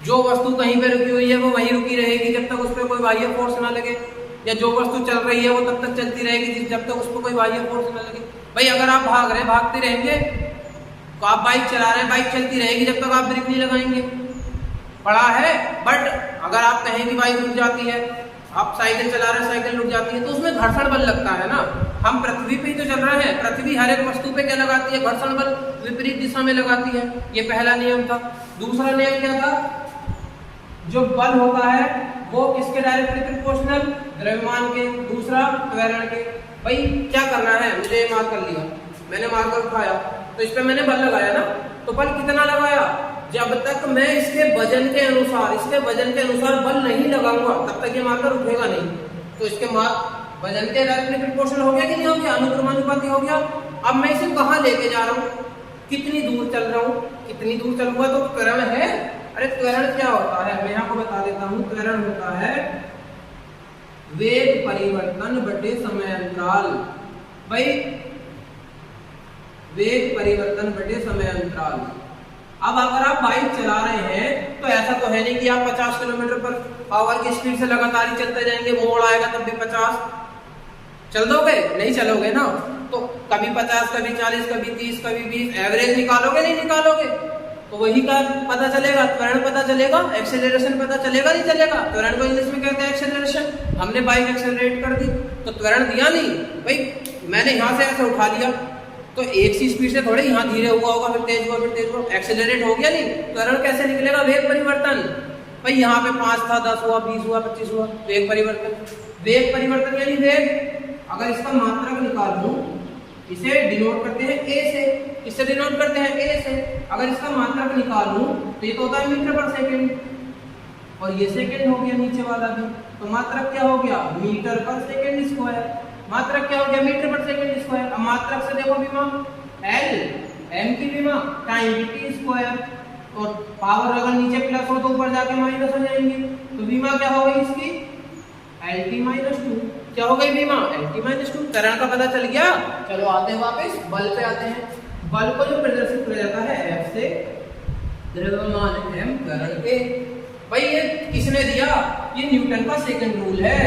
S1: जो वस्तु कहीं पे रुकी हुई है वो वहीं रुकी रहेगी जब तक उस पर कोई बाह्य फोर्स ना लगे, या जो वस्तु चल रही है वो तब तक चलती रहेगी जब तक उस पर कोई बाह्य फोर्स ना लगे। भाई अगर आप भाग रहे भागते रहेंगे, तो आप बाइक चला रहे हैं बाइक चलती रहेगी जब तक आप ब्रेक नहीं लगाएंगे, पढ़ा है। बट अगर आप कहें कि बाइक रुक जाती है, आप साइकिल चला रहे हैं साइकिल रुक जाती है, तो उसमें घर्षण बल लगता है ना। हम पृथ्वी पे ही तो चल रहे हैं, पृथ्वी हर एक वस्तु पे क्या लगाती है घर्षण बल, विपरीत दिशा में लगाती है। ये पहला नियम था। दूसरा नियम क्या था, जो बल होता है वो किसके डायरेक्टली प्रोपोर्शनल, द्रव्यमान के। दूसरा त्वरण के। भाई क्या करना है, मुझे ये मार्क कर लिया, मैंने मार्कर उठाया तो इस पे मैंने बल लगाया ना, तो बल कितना लगाया, जब तक मैं इसके वजन के अनुसार बल नहीं लगाऊंगा तब तक ये मार्कर उठेगा नहीं। तो इसके वजन के डायरेक्टली प्रोपोर्शनल हो गया कि नहीं हो गया, अनुक्रमानुपाती हो गया। अब मैं इसे कहाँ लेके जा रहा हूँ, कितनी दूर चल रहा हूँ, कितनी दूर चलूंगा तो त्वरण है। अरे त्वरण क्या होता है, मैं यहाँ को बता देता हूँ। त्वरण होता है वेग परिवर्तन बटे समय अंतराल। भाई वेग परिवर्तन बटे समय अंतराल। अब अगर आप बाइक चला रहे हैं तो ऐसा तो है नहीं कि आप 50 किलोमीटर पर आवर की स्पीड से लगातार ही चलते जाएंगे, मोड़ आएगा तब भी 50 चल दोगे, नहीं चलोगे ना। तो कभी 50, कभी 40, कभी 30, कभी 20, एवरेज निकालोगे नहीं निकालोगे, तो वही का पता चलेगा, त्वरण पता चलेगा, एक्सेलरेशन पता चलेगा नहीं चलेगा। त्वरण को इंग्लिश में कहते हैं एक्सेलरेशन। हमने बाइक एक्सेलरेट कर दी तो त्वरण दिया नहीं, भाई मैंने यहाँ से ऐसे उठा लिया तो एक सी स्पीड से थोड़े यहाँ धीरे हुआ होगा, फिर तेज हुआ, फिर तेज हुआ, एक्सेलरेट हो गया नहीं। त्वरण कैसे निकलेगा, वेग परिवर्तन। भाई यहाँ पे 5 था, 10 हुआ, 20 हुआ, 25 हुआ, वेग परिवर्तन। वेग परिवर्तन यानी वेग। अगर इसका मात्रक निकालूं, इसे डिनोट करते हैं ए से, इससे डिनोट करते हैं ए से। अगर इसका मात्रक निकालूं तो ये तो होता है मीटर पर सेकेंड, और ये सेकेंड हो गया नीचे वाला भी। तो मात्रक क्या हो गया, मीटर पर सेकेंड स्क्वायर। मात्रक क्या हो गया, मीटर पर सेकेंड स्क्वायर। अब मात्रक से देखो विमा, एल एम की विमा टाइम टी स्क्वायर, और पावर अगर नीचे प्लस हो तो ऊपर जाके माइनस हो जाएंगे, तो विमा क्या हो गई इसकी एल टी माइनस 2। क्या हो गई बीमा LT-2। त्वरण का पता चल गया। चलो आते हैं वापस बल पे आते हैं। बल को जो प्रदर्शित किया जाता है F से द्रव्यमान M त्वरण के। भाई ये किसने दिया? ये न्यूटन का सेकंड रूल है।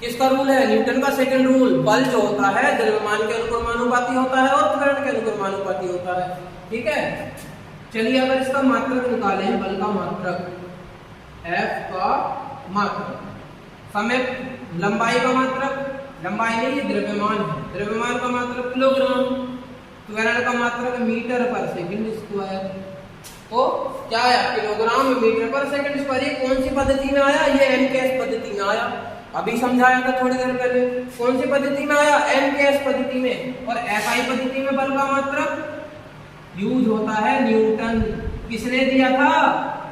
S1: किसका रूल है? न्यूटन का सेकंड रूल। बल जो होता है द्रव्यमान के अनुक्रमानुपाती होता है और त्वरण के अनुक्रमानुपाती होता है। ठीक है, चलिए अगर इसका मात्रक निकालें, बल का मात्रक F का मात्रक, समय लंबाई का मात्रक, लंबाई नहीं ये द्रव्यमान है, द्रव्यमान का मात्रक किलोग्राम, त्वरण का मात्रक मीटर पर सेकंड स्क्वायर। तो क्या आया? किलोग्राम मीटर पर सेकंड स्क्वायर। ये कौन सी पद्धति में आया? ये एनकेएस पद्धति में आया। अभी समझाया था थोड़ी देर पहले। कौन सी पद्धति में आया? एनकेएस पद्धति में। और एसआई पद्धति में बल का मात्रक यूज होता है न्यूटन। किसने दिया था?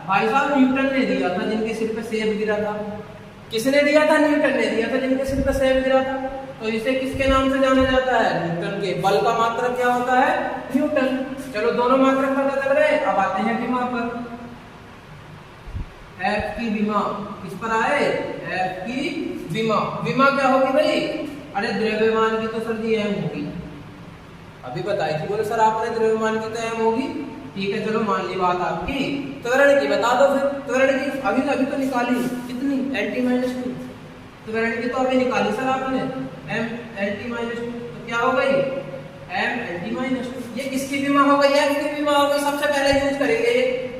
S1: भाई साहब न्यूटन ने दिया था, जिनके सिर पे सेब गिरा था। किसने दिया था? न्यूटन ने दिया था, जिनके सिर पे सेब गिरा था। तो इसे किसके नाम से जाना जाता है? न्यूटन के। बल का मात्रक क्या होता है? न्यूटन। चलो दोनों मात्रक पता चल रहे। अब आते हैं विमा पर। F की विमा किस पर आए? F की विमा। विमा क्या होगी भाई? अरे द्रव्यमान की तो सर जी M होगी। अभी बताई थी, बोले सर आपने द्रव्यमान की तो M होगी। ठीक है, चलो मान ली बात आपकी। त्वरण की बता दो फिर। त्वरण की अभी तो निकाली कितनी? LT-2। त्वरण की तो अभी निकाली सर आपने M LT-2। तो क्या हो गई? M LT-2। ये किसकी विमा हो गई? F की विमा हो गई। सबसे पहले यूज करेंगे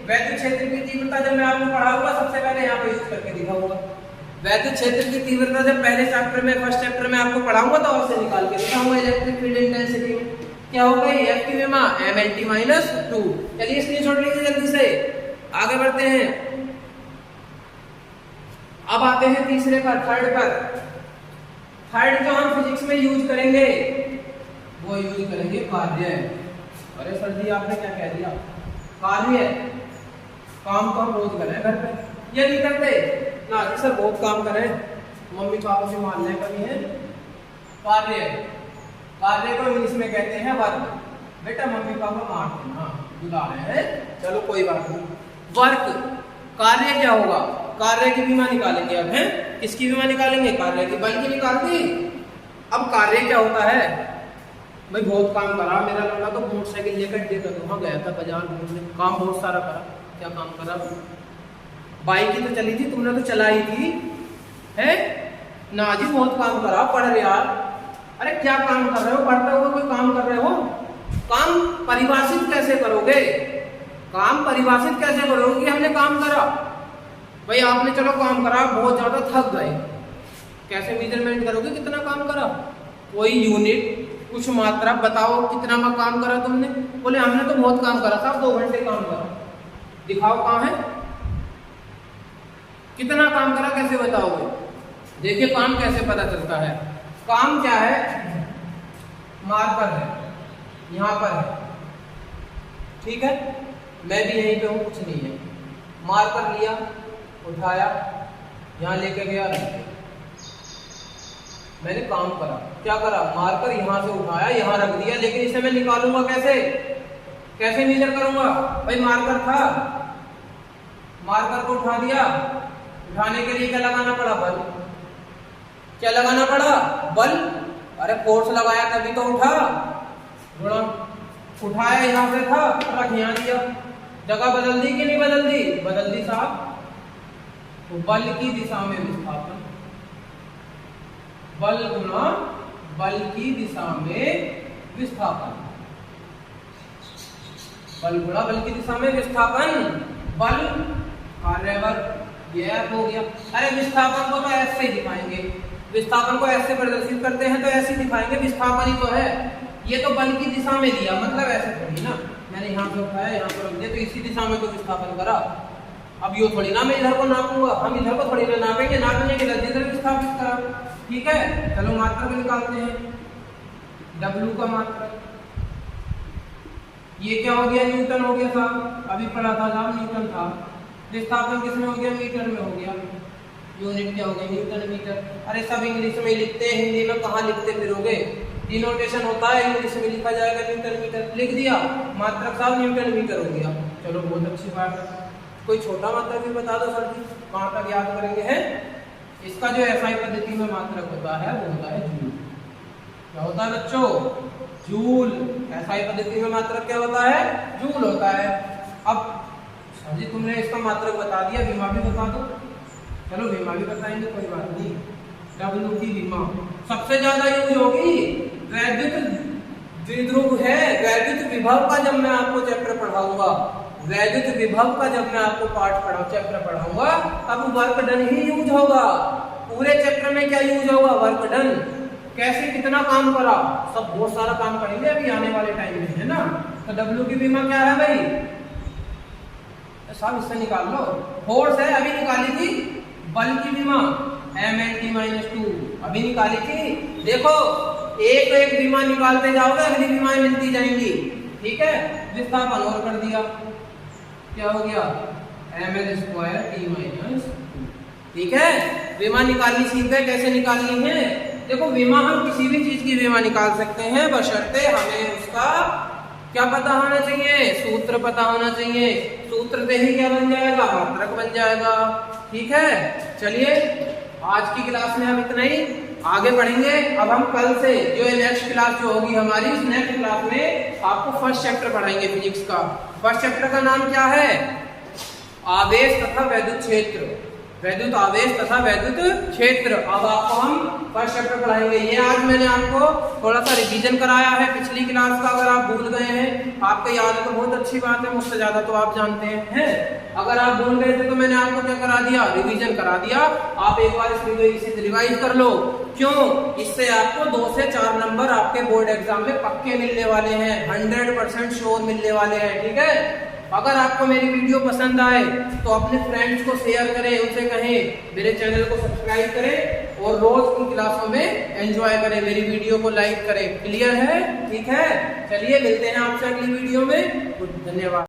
S1: वैद्युत क्षेत्र की तीव्रता। जब मैं आपको पढ़ाऊंगा सबसे पहले यहाँ पे यूज करके दिखाऊंगा। वैद्युत क्षेत्र की तीव्रता जब पहले चैप्टर में, फर्स्ट चैप्टर में आपको पढ़ाऊंगा तो उससे निकाल के दिखाऊंगा। इलेक्ट्रिक फील्ड इंटेंसिटी क्या हो गई? F की विमा M LT-2। चलिए स्क्रीनशॉट लीजिए जल्दी से, आगे बढ़ते हैं। अब आते हैं तीसरे पर, थर्ड पर। थर्ड जो हम फिजिक्स में यूज करेंगे वो यूज करेंगे कार्य। अरे सर जी आपने क्या कह दिया? कार्य। काम तो हम रोज करें घर पे, ये नहीं करते ना जी सर, बहुत काम करें, मम्मी पापा से मान लें कभी है। कार्य, कार्य को इंग्लिश में कहते हैं वर्क। बेटा मम्मी पापा मारते हैं, हाँ बुला रहे हैं, चलो कोई बात नहीं। वर्क, कार्य क्या होगा? कार्य की बीमा निकालेंगे अब, हैं? किसकी बीमा निकालेंगे? कार्य की। बल की निकाल दी। अब कार्य क्या होता है? भाई बहुत काम करा मेरा लौटा, तो मोटरसाइकिल लेकर देकर वहां गया था बाजार घूमने, काम बहुत सारा करा। क्या काम करा? बाइक ही तो चली थी, तुमने तो चलाई थी, है ना जी? बहुत काम करा। पढ़ रहे यार। अरे क्या काम कर रहे हो? पढ़ते हुए कोई काम कर रहे हो? काम परिभाषित कैसे करोगे? काम परिभाषित कैसे करोगे? हमने काम करा। भाई आपने चलो काम करा, बहुत ज्यादा थक गए, कैसे मेजरमेंट करोगे कितना काम करा? कोई यूनिट, कुछ मात्रा बताओ कितना में काम करा तुमने? बोले हमने तो बहुत काम करा था, 2 घंटे काम करा। दिखाओ कहाँ है, कितना काम करा, कैसे बताओगे? देखिए काम कैसे पता चलता है। काम क्या है? मार्कर है, यहाँ पर है, ठीक है, मैं भी यहीं पे हूँ, कुछ नहीं है। मार्कर लिया, उठाया, यहाँ लेके गया, मैंने काम करा। क्या करा? मार्कर यहाँ से उठाया, यहाँ रख दिया। लेकिन इसे मैं निकालूंगा कैसे? कैसे मेजर करूंगा? भाई मार्कर था, मार्कर को उठा दिया, उठाने के लिए क्या लगाना पड़ा? बल। क्या लगाना पड़ा? बल। अरे फोर्स लगाया तभी तो उठा, गुणा। उठाया यहाँ से था, रख यहाँ दिया, जगह बदल दी कि नहीं बदल दी? बदल दी साहब। तो बल की दिशा में विस्थापन, बल गुणा बल की दिशा में विस्थापन, बल गुणा बल की दिशा में विस्थापन। बल कार्यवर्ग ये हो गया। अरे विस्थापन को तो ऐसे ही दिखाएंगे, विस्थापन को ऐसे प्रदर्शित करते हैं तो ऐसे दिखाएंगे, विस्थापन ही तो है। ये तो बल की दिशा में दिया, मतलब ऐसे थोड़ी ना, मैंने यहाँ पे उठाया, यहाँ पर रख दिया, तो इसी दिशा में तो विस्थापन करा। अब यो थोड़ी ना मैं इधर को नापूंगा, हम इधर को थोड़ी ना नापेंगे, नापने के लिए इधर विस्थापित करा। ठीक है, चलो मात्रा भी निकालते हैं। W का मात्रा, ये क्या हो गया? न्यूटन हो गया साहब, अभी पढ़ा था साहब, न्यूटन था। विस्थापन किसमें हो गया? मीटर में हो गया। यूनिट क्या हो गया? Newton metre. अरे सब इंग्लिश में लिखते हैं, हिंदी में कहाँ लिखते फिरोगे? डिनोटेशन होता है, इंग्लिश में लिखा जाएगा न्यूटन मीटर, लिख दिया, मात्रक साहब न्यूटन मीटर हो गया। चलो बहुत अच्छी बात है। कोई छोटा मात्रक भी बता दो सर जी, कहाँ तक याद करेंगे? हैं इसका जो एसआई पद्धति में मात्रक होता है वो होता है जूल। क्या होता है बच्चों? जूल। एसआई पद्धति में मात्रक क्या होता है? जूल होता है। अब सर जी तुमने इसका मात्रक बता दिया, विमा भी बता दो। चलो विमा भी बताएंगे, कोई बात नहीं। डब्ल्यू की विमा सबसे ज्यादा यूज होगी वैद्युत द्विध्रुव है। वैद्युत विभव का जब मैं आपको चैप्टर पढ़ाऊंगा, वैद्युत विभव का जब मैं आपको चैप्टर पढ़ाऊंगा, तब वर्क डन ही यूज होगा। पूरे चैप्टर में क्या यूज होगा? Work done. कैसे, कितना काम करा, सब बहुत सारा काम करेंगे अभी आने वाले टाइम में, है ना। तो डब्ल्यू की विमा क्या है भाई? सब इससे निकाल लो। फोर्स है, अभी निकाली थी। बल की विमा mLT-2 अभी निकाली थी। देखो एक विमा निकालते जाओगे, अगली विमाएं मिलती जाएंगी, ठीक है। विस्थापन और कर दिया, क्या हो गया? mL²T-2, ठीक है। विमा निकालनी सीख गए, कैसे निकालनी है? देखो विमा हम किसी भी चीज की विमा निकाल सकते हैं, बशर्ते हमें उसका क्या पता होना चाहिए? सूत्र पता होना चाहिए। सूत्र से ही क्या बन जाएगा? मात्रक बन जाएगा, ठीक है। चलिए आज की क्लास में हम इतना ही, आगे बढ़ेंगे। अब हम कल से जो नेक्स्ट क्लास जो होगी हमारी, इस नेक्स्ट क्लास में आपको फर्स्ट चैप्टर पढ़ाएंगे फिजिक्स का। फर्स्ट चैप्टर का नाम क्या है? आवेश तथा वैद्युत क्षेत्र। वैद्युत आवेश तथा वैद्युत क्षेत्र। अब आपको हम फर्स्ट चैप्टर पढ़ाएंगे। ये आज मैंने आपको थोड़ा सा रिवीजन कराया है पिछली क्लास का। अगर आप भूल गए हैं, आपको याद है तो बहुत अच्छी बात है, मुझसे ज्यादा तो आप जानते हैं। अगर आप भूल गए थे तो मैंने आपको क्या करा दिया? रिवीजन करा दिया। आप एक बार इस वीडियो इसे रिवाइज कर लो। क्यों? इससे आपको 2 से 4 नंबर आपके बोर्ड एग्जाम में पक्के मिलने वाले हैं, 100% श्योर मिलने वाले हैं, ठीक है। अगर आपको मेरी वीडियो पसंद आए तो अपने फ्रेंड्स को शेयर करें, उनसे कहें मेरे चैनल को सब्सक्राइब करें और रोज की क्लासों में एंजॉय करें, मेरी वीडियो को लाइक करें। क्लियर है? ठीक है। चलिए मिलते हैं आपसे अगली वीडियो में। धन्यवाद।